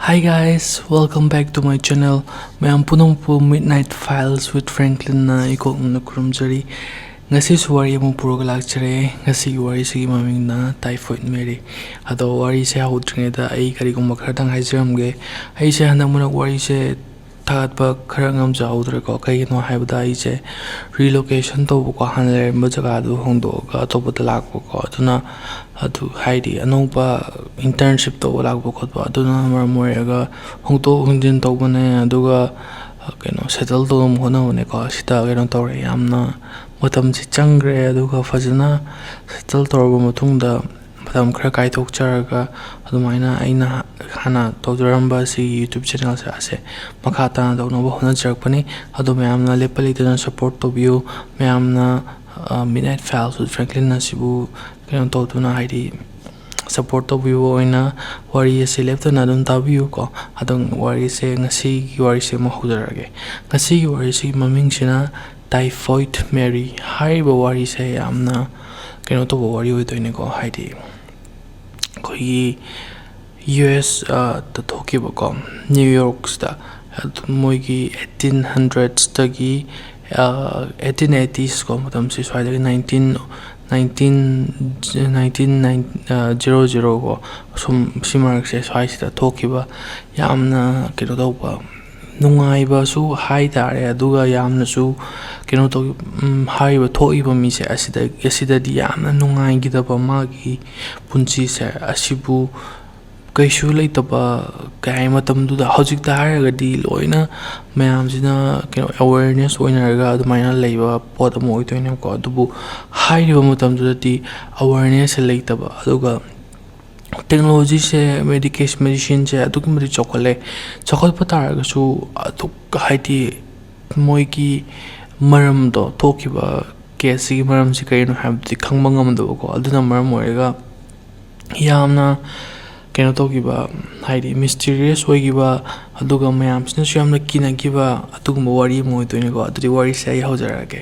Hi guys, welcome back to my channel. Mayam punong po Midnight Files with Franklin na ikok na kurumjari. Ngasi wari mo puro galakchare. Ngasi wari sige maming na Typhoid Mary. Ado wari se haudringe da ay kari kong makharatang haiziramge. Ay se handang muna wari se tagatba karangam jaudre ko kay no haibda ay se relocation to ko hanle mo jaga du hongdo ka to badalak ko aduna adu haidi anopa internship to lagbo khotba aduna mar moyaga hongto hunjin to bane aduga keno settle to mo na ne ko sita keno tore yamna matam si changre aduga fajana settle torbo matungda matam khara kai thok charaga adumaina aina hana tawjaramba si YouTube channel sa ase makata na no bo hona jarakpani adu mayamna lepali tena support to view mayamna Midnight Files with Franklin na sibu kano to na haidi support to view oina wari se left na dun ta view ko adong wari se ngasi gi wari se mo hudarage ngasi gi wari se maming sina Typhoid Mary hai bo wari se amna kano to wari oi toine ko haidi koi US the Tokyo ko New York sta moigi 1800s tagi 1880s ko matam si swai 1900 ko sum simark se swai sida Tokyo yamna kino to ba nungai ba su hai tare aduga yamna su kino to hai ba thoi ba mi se asida di yamna nungai gi da ba magi punchi se asibu kaisu leitaba kai matam du da hojik ta haragadi loina mayam sina kino awareness oina ga adumaina leiba pot amo oitoine ko adubu hairiba matam du di awareness leitaba aduga technology se medicine se adugi mari chokole chokol pataraga su adu haiti moiki maram do tokiba case gi maram si kaino habdi khangba ngamdo ko aduna maram oiga yamna keno tokiba haidi mysterious oigiba aduga mayam sina suyamna kinagiba atugumba wari mo oitoine ko adudi wari se ai haujarage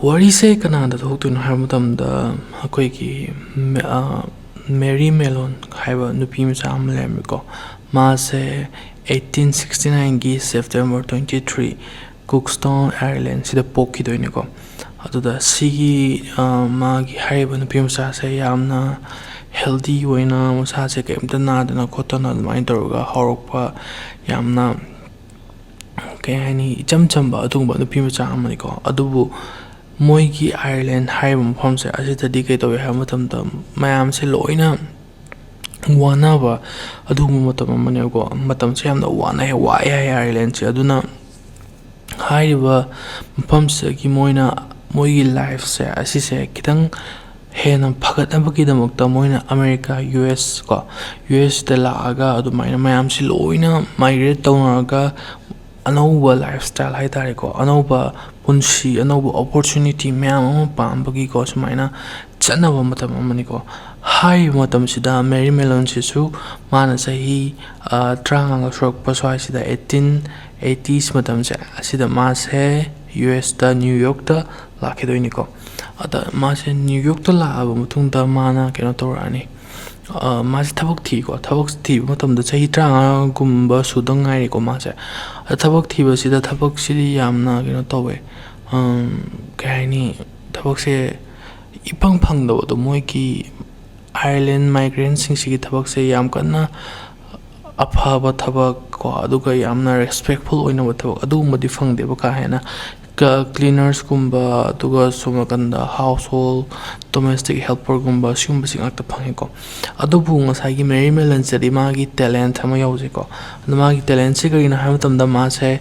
wari se kanada thoktuino har matamda akoi ki Mary Mallon haiba nupi macha ama lemri ko ma se 1869 gi September 23 Cookstown Ireland sida pokki doine ko aduda sigi magi haiba nupi macha se yamna healthy oina masa se kemta nadana khotana adumai toroga horokpa yamna kayani chamchamba adugba nupi macha amani ko adubu moigi Ireland haiba mafam se asitadi kai towe ha matamda mayam se loina wanaba adugma matam amane ko matam se yamna wana he wa Ireland se aduna haiba mafam se ki moigi life se asise kitang hena phagatnabagidamk moina America US ko US de laaga adumaina mayam si loina migrate tawnaga anauba lifestyle haitare ko anauba punshi anauba opportunity mayam ama pambagi ko sumaina chanaba matam amani ko hai matam sida Mary Mallon sisu mana sahi tranga shok paswai sida 1880s matam se asida mase US da New York da lakidoini ko ada mase New York da laaba matungda mana keno torani mase thabak thi matamda chahi tranga gumba sudang ngai ko mase thabak thi ba sida thabak sidi yamna keno towe kaini thabak se ipang phang do moi ki Ireland migrants sing sigi thabak se yam kana aphaba thabak ko aduga yamna respectful oina ba thabak adu madi phangde ba ka hena cleaners kumba aduga sumakanda household domestic helper kumba sumba sing akta phangi ko adubu ngasai gi Mary Mallon sedi magi talent ama yauji ko magi talent se ga ina ham tamda ma se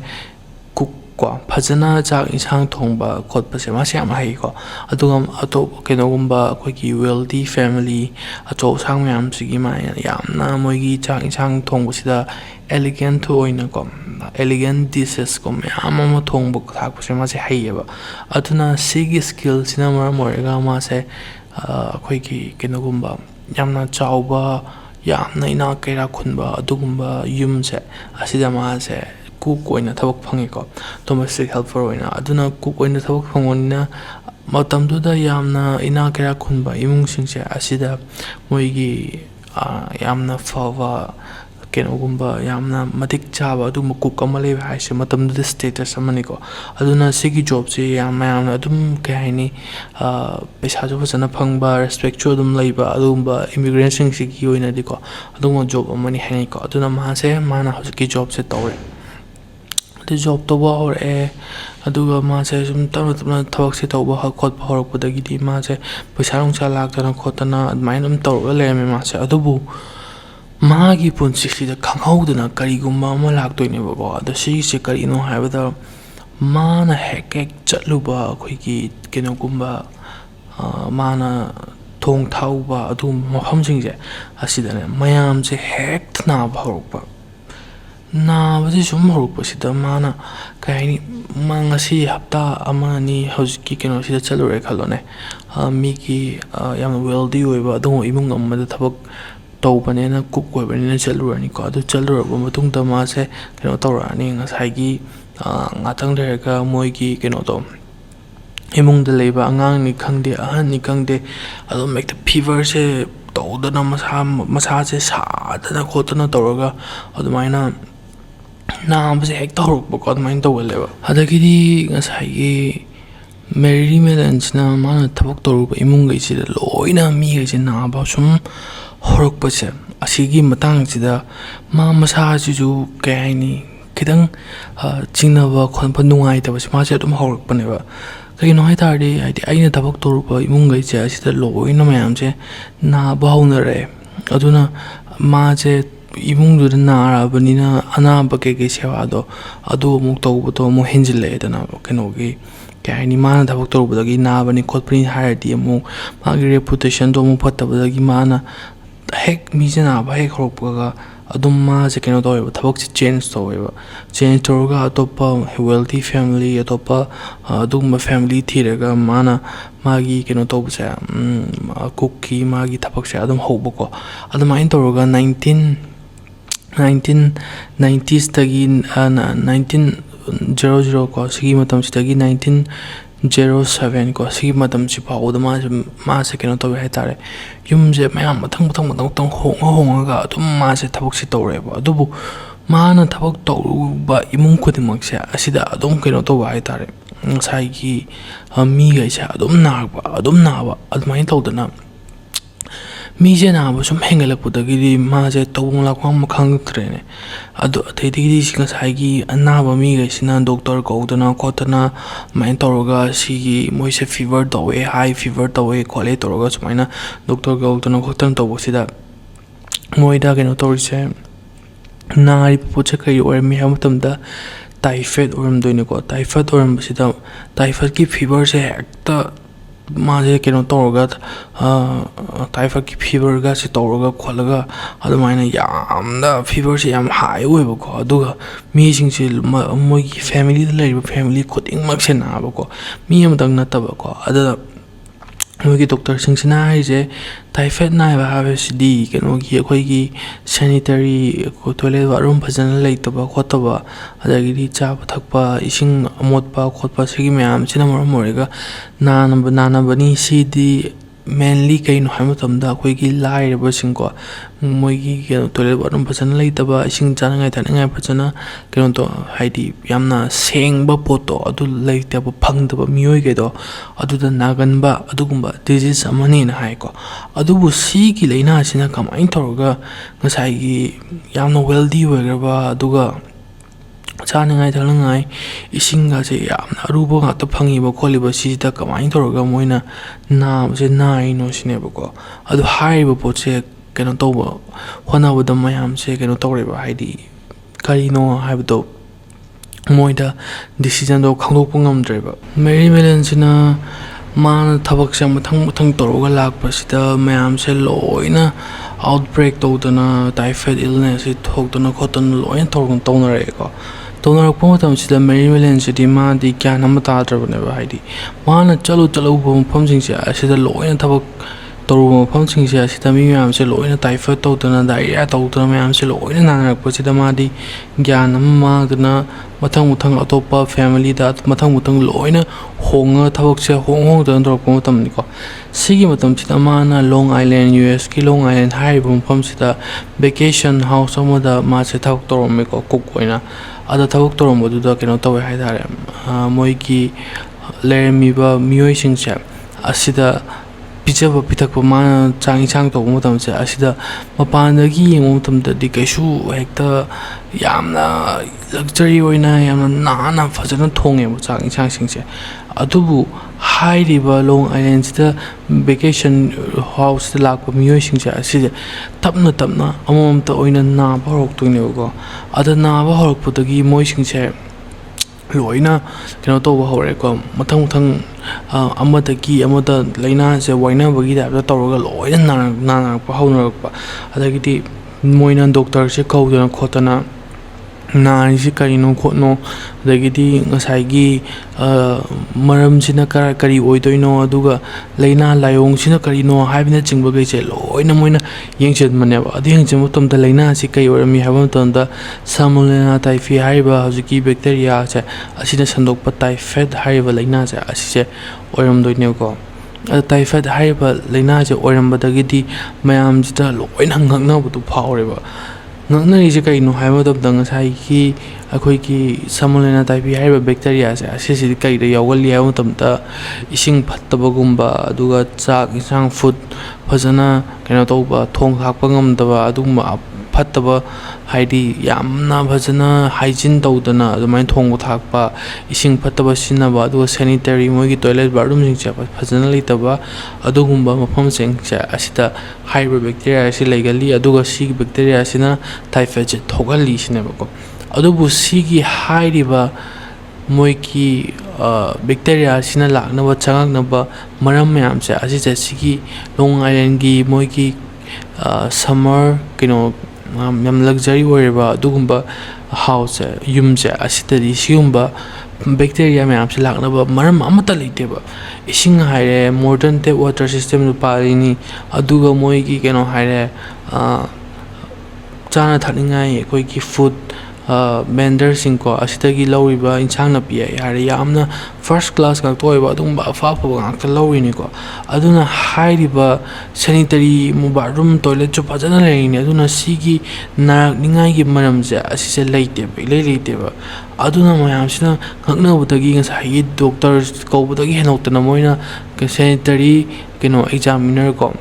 cook ko phajana chak insang thongba khotpa se ma se am hai ko aduga atop keno gumba koi ki wealthy family acho sang myam sigi ma yamna moigi chak insang thongba sida elegant oina ko elegant dishes ko myam ama thongba thak se ma se haiba aduna sigi skill sina mar morega ma se koi ki keno gumba yamna chauba yamna ina kaira khunba adugumba yum se asida ma se cook oina thabak phangi ko domestic helper oina aduna cook oina thabak phangona matamduda yamna ina kaira khunba imung singse asida moigi ꯌꯥꯝꯅ ꯐꯕ ꯀꯩꯅꯣꯒꯨꯝꯕ ꯌꯥꯝꯅ ꯃꯇꯤꯛ ꯆꯥꯕ ꯑꯗꯨꯒꯨꯝꯕ cook ꯑꯃ ꯂꯩꯕ ꯍꯥꯏꯁꯦ ꯃꯇꯝꯗꯨꯗ ꯁ꯭ꯇꯦꯇꯁ ꯑꯃꯅꯤꯀꯣ ꯑꯗꯨꯅ ꯁꯤꯒꯤ ꯖꯣꯕꯁꯦ ꯃꯌꯥꯝꯅ ꯑꯗꯨꯝ ꯀꯩ ꯍꯥꯏꯅꯤ ꯄꯩꯁꯥꯁꯨ ꯐꯖꯅ ꯐꯪꯕ ꯔꯦꯁꯄꯦꯛꯁꯨ ꯑꯗꯨꯝ ꯂꯩꯕ ꯑꯗꯨꯒꯨꯝꯕ ꯏꯃꯤꯒ꯭ꯔꯦꯟꯁꯤꯡꯁꯤꯒꯤ ꯑꯣꯏꯅꯗꯤꯀꯣ ꯑꯗꯨꯒꯨꯝꯕ ꯖꯣꯕ ꯑꯃꯅꯤ ꯍꯥꯏꯅꯩꯀꯣ ꯑꯗꯨꯅ ꯃꯥꯅ ꯍꯧꯖꯤꯛꯀꯤ ꯖꯣꯕꯁꯦ ꯇꯧꯔꯦ ꯑꯗꯨ ꯖꯣꯕ ꯇꯧꯕ ꯍꯧꯔꯛꯑꯦ ꯑꯗꯨꯒ ꯃꯥꯁꯦ ꯁꯨꯝ ꯇꯞꯅ ꯇꯞꯅ ꯊꯕꯛꯁꯦ ꯇꯧꯕ ꯈꯣꯠꯄ ꯍꯧꯔꯛꯄꯗꯒꯤꯗꯤ ꯃꯥꯁꯦ pesa nungsa laktana khotana admaina tawrga lerame mase adubu मागी पुंसिसिदा खंगहौदना करिगुम्बा अमा लाक्तोइनेबको अदो सिसे करिनो हाइबदा माना हेक हेक चटलुबा अखोइगी केनोगुम्बा माना थोंग थाउबा अदु मफमसिंगजे असिदने मयामसे हेक नाबा हौरकपा नाबसे सुम हौरकपसिदा माना काइनी मांगसी हप्ता अमानी हौजिकी केनोसिदा चलुरे खलोने मीगी याम वेल्दी ओइबा अदु इमुंग अमदा थबक तौबनेना कुक ओइबनेना चलुरानिको अदु चलुरबा मतुंगदा मासे केनो Taurani ngasai ngatang lerga moigi keno to imungda leiba angang ni khangde ahan ni khangde adom mekta fever se tawdana masa se sadana khotana tawraga adumaina naam se hek tawrukba ko adumaina tawgaleba adagidi ngasai gi Mary Mallon na mana thabak tawruba imung gai sida loina mi gai se na ba sum horok se asigi matang sida ma masa ju kai ni kidang chinaba khonpa nungai ta basi mase adum horokpaneba kaino haitari haidi aina thabak tawruba imung gai se asida loina mayam se na baunare aduna ma se imung du na arabanina anaba ke sewa do adu muk tawbu to mo henjile dana kaino gi kaini mana thabak tawrubadagi nabani khotpri harati amu magi reputation do mu phattabadagi mana hek mijana ba hek horokpaga adum ma se keno toiba thabak se change toga atoppa wealthy family atoppa adum family thiraga mana magi keno tobse cookie magi thabak se adum hobako adum ain toga 1990s tagi 1900 ko sigi matam sitagi 1907 ko sigi matam si paoda ma se keno tobe haitare yumje mayam mathang honga adum ma se thabak si tawreba adubu mana thabak tawruba imung khudimak se asida adum keno toba haitare ngasai gi mi gai se adum naba adumai tawdana Mize नाब सुम हेंगलपुदगी माजे तौबंग लाखवांग मखंग थ्रेने अदो अथैदिगी सिंगसाइगी अनाब मीगैसिना doctor कौदना खोतना माइन तौरगा सिगी मोइसे फीवर तौवे हाई फीवर तौवे खोले तौरगा सुमाइना डॉक्टर कौदना खोतना तौबसिदा मोइदा केनो तौरिसे नारी पोचे कई ओरमी हमतमदा टाइफाइड ओरमदोइनेको टाइफाइड ओरमबसिदा टाइफाइड की फीवर से हेक्ता माजे केनो तौरगा टाइफाइड की फीवर गा से तौरगा खोलगा अदुमाइना यामना फीवर से याम हाई ओइबको अदुगा मीसिंग से मोगी फैमिली द लैब फैमिली खुदिंग मक से नाबको मी अमदंग नतबको अदा मोगी डॉक्टर सिंगसिना हाइजे टाइफाइड नाइबा हाबेसिदी केनोगी अखोइगी सैनिटरी को टॉयलेट बाथरूम फजन लेतबा खोतबा अदगिदी चाबा थकपा इसिंग अमोटपा खोतपा सिगी मयाम सिना मरम मोरेगा नानबनी सिदी mainly kaino haimatamda akhoi lairaba singko moigi keno toilet bathroom phajana leitaba ising chanangai thaningai phajana keno to haidi yamna sengba poto adu leitaba phangdaba mioi gedo aduda naganba adugumba disease amani na haiko adubu si ki leina sina kamain thorga ngasai gi yamna wealthy oigraba aduga चानंगाई थलंगाई इसिंगा से यामना अरुबो गात फंगिबो खोलिबो सिदा कमाइन तोरगा Moina नाम से नाइनो सिनेबको अदु हाइबो पोचे केनो तोबो होनाबो मयाम से केनो तोरेबो हाइदी करिनो हाइबो मोइदा डिसीजन दो खंगोप ngamdreba Mary Mallon sina मान थबक से मथंग तोरगा लाकपसिदा मयाम से लोइना outbreak तौदना typhoid illness थोकदना खोतन लोइना तोरगन तौनरेको तौनरकपो मतमसिदा Mary Mallon सिदी मादी ज्ञान अमा ताद्रबनेबा हाइदी माना चलो मफमसिंगसे असिदा लोइना थबक ꯇꯧꯔꯨꯕ ꯃꯐꯝꯁꯤꯡꯁꯦ ꯑꯁꯤꯗ ꯃꯤ ꯃꯌꯥꯝꯁꯦ ꯂꯣꯏꯅ ꯇꯥꯏꯐꯣꯏꯗ ꯇꯧꯗꯅ ꯗꯥꯏꯔꯤꯌꯥ ꯇꯧꯗꯅ ꯃꯌꯥꯝꯁꯦ ꯂꯣꯏꯅ ꯅꯥꯅꯔꯛꯄꯁꯤꯗ ꯃꯥꯗꯤ ꯒ꯭ꯌꯥꯟ ꯑꯃ ꯃꯥꯡꯗꯅ ꯃꯊꯪ ꯑꯇꯣꯞꯄ ꯐꯦꯃꯤꯂꯤꯗ ꯃꯊꯪ ꯂꯣꯏꯅ ꯍꯣꯡꯉꯒ ꯊꯕꯛꯁꯦ ꯍꯣꯡꯗꯅ ꯇꯧꯔꯛꯄ ꯃꯇꯝꯅꯤꯀꯣ ꯁꯤꯒꯤ ꯃꯇꯝꯁꯤꯗ ꯃꯥꯅ ꯂꯣꯡ ꯑꯥꯏꯂꯦꯟ USꯀꯤ ꯂꯣꯡ ꯑꯥꯏꯂꯦꯟ ꯍꯥꯏꯔꯤꯕ ꯃꯐꯝꯁꯤꯗ ꯚꯦꯀꯦꯁꯟ ꯍꯥꯎꯁ ꯑꯃꯗ ꯃꯥꯁꯦ ꯊꯕꯛ ꯇꯧꯔꯝꯃꯦꯀꯣ ꯀꯨꯛ ꯑꯣꯏꯅ ꯑꯗ ꯊꯕꯛ ꯇꯧꯔꯝꯕꯗꯨꯗ ꯀꯩꯅꯣ ꯇꯧꯋꯦ ꯍꯥꯏꯇꯥꯔꯦ ꯃꯣꯏꯒꯤ ꯂꯩꯔꯝꯃꯤꯕ ꯃꯤꯑꯣꯏꯁꯤꯡꯁꯦ ꯑꯁꯤꯗ ꯄꯤꯖꯕ ꯄꯤꯊꯛꯄ ꯃꯥꯅ ꯆꯥꯛ ꯏꯟꯁꯥꯡ ꯇꯧꯕ ꯃꯇꯝꯁꯦ ꯑꯁꯤꯗ ꯃꯄꯥꯟꯗꯒꯤ ꯌꯦꯡꯕ ꯃꯇꯝꯗꯗꯤ ꯀꯩꯁꯨ ꯍꯦꯛꯇ ꯌꯥꯝꯅ ꯂꯛꯖꯔꯤ ꯑꯣꯏꯅ ꯌꯥꯝꯅ ꯅꯥꯟꯅ ꯐꯖꯅ ꯊꯣꯡꯉꯦꯕ ꯆꯥꯛ ꯏꯟꯁꯥꯡꯁꯤꯡꯁꯦ ꯑꯗꯨꯕꯨ ꯍꯥꯏꯔꯤꯕ ꯂꯣꯡ ꯑꯥꯏꯂꯦꯟꯁꯤꯗ ꯚꯦꯀꯦꯁꯟ ꯍꯥꯎꯁꯇ ꯂꯥꯛꯄ ꯃꯤꯑꯣꯏꯁꯤꯡꯁꯦ ꯑꯁꯤꯁꯦ ꯇꯞꯅ ꯑꯃꯃꯝꯇ ꯑꯣꯏꯅ ꯅꯥꯕ ꯍꯧꯔꯛꯇꯣꯏꯅꯦꯕꯀꯣ ꯑꯗ ꯅꯥꯕ ꯍꯧꯔꯛꯄꯗꯒꯤ ꯃꯣꯏꯁꯤꯡꯁꯦ ꯂꯣꯏꯅ ꯀꯩꯅꯣ ꯇꯧꯕ ꯍꯧꯔꯛꯑꯦꯀꯣ ꯃꯊꯪ ꯑꯃꯗꯒꯤ ꯑꯃꯗ ꯂꯥꯏꯅꯥꯁꯦ ꯋꯥꯏꯅꯕꯒꯤ ꯇꯥꯏꯞꯇ ꯇꯧꯔꯒ ꯂꯣꯏꯅ ꯅꯥꯅꯔꯛꯄ ꯍꯧꯅꯔꯛꯄ ꯑꯗꯒꯤꯗꯤ ꯃꯣꯏꯅ ꯗꯣꯛꯇꯔꯁꯦ ꯀꯧꯗꯅ ꯈꯣꯠꯇꯅ ꯅꯥꯔꯤꯁꯤ ꯀꯔꯤꯅꯣ ꯈꯣꯠꯅꯣ ꯑꯗꯒꯤꯗꯤ ꯉꯁꯥꯏꯒꯤ ꯃꯔꯝꯁꯤꯅ ꯀꯔꯤ ꯑꯣꯏꯗꯣꯏꯅꯣ ꯑꯗꯨꯒ ꯂꯥꯏꯅꯥ ꯂꯥꯏꯑꯣꯡꯁꯤꯅ ꯀꯔꯤꯅꯣ ꯍꯥꯏꯕꯅꯆꯤꯡꯕꯈꯩꯁꯦ ꯂꯣꯏꯅ ꯃꯣꯏꯅ ꯌꯦꯡꯁꯤꯟꯕꯅꯦꯕ ꯑꯗꯨ ꯌꯦꯡꯁꯤꯟꯕ ꯃꯇꯝꯗ ꯂꯥꯏꯅꯥꯁꯤ ꯀꯔꯤ ꯑꯣꯏꯔꯝꯃꯤ ꯍꯥꯏꯕ ꯃꯇꯝꯗ ꯁꯥꯜꯃꯣꯅꯦꯂꯥ ꯇꯥꯏꯐꯤ ꯍꯥꯏꯔꯤꯕ ꯍꯧꯖꯤꯛꯀꯤ ꯕꯦꯛꯇꯦꯔꯤꯌꯥꯁꯦ ꯑꯁꯤꯅ ꯁꯟꯗꯣꯛꯄ ꯇꯥꯏꯐꯣꯏꯗ ꯍꯥꯏꯔꯤꯕ ꯂꯥꯏꯅꯥꯁꯦ ꯑꯁꯤꯁꯦ ꯑꯣꯏꯔꯝꯗꯣꯏꯅꯦꯕꯀꯣ ꯑꯗ ꯇꯥꯏꯐꯣꯏꯗ ꯍꯥꯏꯔꯤꯕ ꯂꯥꯏꯅꯥꯁꯦ ꯑꯣꯏꯔꯝꯕꯗꯒꯤꯗꯤ ꯃꯌꯥꯝꯁꯤꯗ ꯂꯣꯏꯅ ꯉꯛꯅꯕꯗꯨ ꯐꯥꯎꯔꯦꯕ ꯉꯛꯅꯔꯤꯁꯦ ꯀꯩꯅꯣ ꯍꯥꯏꯕ ꯃꯇꯝꯗ ꯉꯁꯥꯏꯒꯤ ꯑꯩꯈꯣꯏꯒꯤ ꯁꯥꯜꯃꯣꯅꯦꯂꯥ ꯇꯥꯏꯐꯤ ꯍꯥꯏꯔꯤꯕ ꯕꯦꯛꯇꯦꯔꯤꯌꯥꯁꯦ ꯑꯁꯤꯁꯤꯗꯤ ꯀꯩꯗ ꯌꯥꯎꯒꯜꯂꯤ ꯍꯥꯏꯕ ꯃꯇꯝꯗ ꯏꯁꯤꯡ ꯐꯠꯇꯕꯒꯨꯝꯕ ꯑꯗꯨꯒ ꯆꯥꯛ ꯏꯟꯁꯥꯡ ꯐꯨꯗ ꯐꯖꯅ ꯀꯩꯅꯣ ꯇꯧꯕ ꯊꯣꯡ ꯊꯥꯛꯄ ꯉꯝꯗꯕ ꯑꯗꯨꯒꯨꯝꯕ ꯐꯠꯇꯕ ꯍꯥꯏꯗꯤ ꯌꯥꯝꯅ ꯐꯖꯅ ꯍꯥꯏꯖꯤꯟ ꯇꯧꯗꯅ ꯑꯗꯨꯃꯥꯏꯅ ꯊꯣꯡꯕ ꯊꯥꯛꯄ ꯏꯁꯤꯡ ꯐꯠꯇꯕ ꯁꯤꯖꯤꯟꯅꯕ ꯑꯗꯨꯒ ꯁꯦꯅꯤꯇꯔꯤ ꯃꯣꯏꯒꯤ ꯇꯣꯏꯂꯦꯠ ꯕꯥꯠꯔꯨꯝꯁꯤꯡꯁꯦ ꯐꯖꯅ ꯂꯩꯇꯕ ꯑꯗꯨꯒꯨꯝꯕ ꯃꯐꯝꯁꯤꯡꯁꯦ ꯑꯁꯤꯗ ꯍꯥꯏꯔꯤꯕ ꯕꯦꯛꯇꯦꯔꯤꯌꯥ ꯑꯁꯤ ꯂꯩꯒꯜꯂꯤ ꯑꯗꯨꯒ ꯁꯤꯒꯤ ꯕꯦꯛꯇꯦꯔꯤꯌꯥ ꯑꯁꯤꯅ ꯇꯥꯏꯐꯣꯏꯗꯁꯦ ꯊꯣꯛꯍꯜꯂꯤ ꯁꯤꯅꯦꯕꯀꯣ ꯑꯗꯨꯕꯨ ꯁꯤꯒꯤ ꯍꯥꯏꯔꯤꯕ ꯃꯣꯏꯒꯤ ꯕꯦꯛꯇꯦꯔꯤꯌꯥ ꯑꯁꯤꯅ ꯂꯥꯛꯅꯕ ꯆꯪꯉꯛꯅꯕ ꯃꯔꯝ ꯃꯌꯥꯝꯁꯦ ꯑꯁꯤꯁꯦ ꯁꯤꯒꯤ ꯂꯣꯡ ꯑꯥꯏꯂꯦꯟꯒꯤ ꯃꯣꯏꯒꯤ ꯁꯝꯃꯔ ꯀꯩꯅꯣ ꯌꯥꯝ ꯂꯛꯖꯔꯤ ꯑꯣꯏꯔꯤꯕ ꯑꯗꯨꯒꯨꯝꯕ ꯍꯥꯎꯁꯁꯦ ꯌꯨꯝꯁꯦ ꯑꯁꯤꯗꯗꯤ ꯁꯤꯒꯨꯝꯕ ꯕꯦꯛꯇꯦꯔꯤꯌꯥ ꯃꯌꯥꯝꯁꯦ ꯂꯥꯛꯅꯕ ꯃꯔꯝ ꯑꯃꯠꯇ ꯂꯩꯇꯦꯕ ꯏꯁꯤꯡ ꯍꯥꯏꯔꯦ ꯃꯣꯗꯔꯟ ꯇꯦꯞ ꯋꯥꯇꯔ ꯁꯤꯁꯇꯦꯝꯗꯨ ꯄꯥꯜꯂꯤꯅꯤ ꯑꯗꯨꯒ ꯃꯣꯏꯒꯤ ꯀꯩꯅꯣ ꯍꯥꯏꯔꯦ ꯆꯥꯅ ꯊꯛꯅꯤꯡꯉꯥꯏ ꯑꯩꯈꯣꯏꯒꯤ ꯐꯨꯗ ꯕꯦꯟꯗꯔꯁꯤꯡꯀꯣ ꯑꯁꯤꯗꯒꯤ ꯂꯧꯔꯤꯕ ꯏꯟꯁꯥꯡ ꯅꯥꯄꯤ ꯍꯥꯏꯔꯦ ꯌꯥꯝꯅ ꯐꯥꯔꯁ ꯀ꯭ꯂꯥꯁ ꯉꯥꯛꯇ ꯑꯣꯏꯕ ꯑꯗꯨꯒꯨꯝꯕ ꯑꯐꯕ ꯉꯥꯛꯇ ꯂꯧꯔꯤꯅꯤꯀꯣ ꯑꯗꯨꯅ ꯍꯥꯏꯔꯤꯕ ꯁꯦꯅꯤꯇꯔꯤ ꯕꯥꯠꯔꯨꯝ ꯇꯣꯏꯂꯦꯠꯁꯨ ꯐꯖꯅ ꯂꯩꯔꯤꯅꯤ ꯑꯗꯨꯅ ꯁꯤꯒꯤ ꯅꯥꯔꯛꯅꯤꯡꯉꯥꯏꯒꯤ ꯃꯔꯝꯁꯦ ꯑꯁꯤꯁꯦ ꯂꯩꯇꯦꯕ ꯏꯂꯩ ꯂꯩꯇꯦꯕ ꯑꯗꯨꯅ ꯃꯌꯥꯝꯁꯤꯅ ꯉꯛꯅꯕꯗꯒꯤ ꯉꯁꯥꯏꯒꯤ ꯗꯣꯛꯇꯔ ꯀꯧꯕꯗꯒꯤ ꯍꯦꯟꯗꯣꯛꯇꯅ ꯃꯣꯏꯅ ꯁꯦꯅꯤꯇꯔꯤ ꯀꯩꯅꯣ ꯑꯦꯛꯖꯥꯃꯤꯅꯔ ꯀꯣ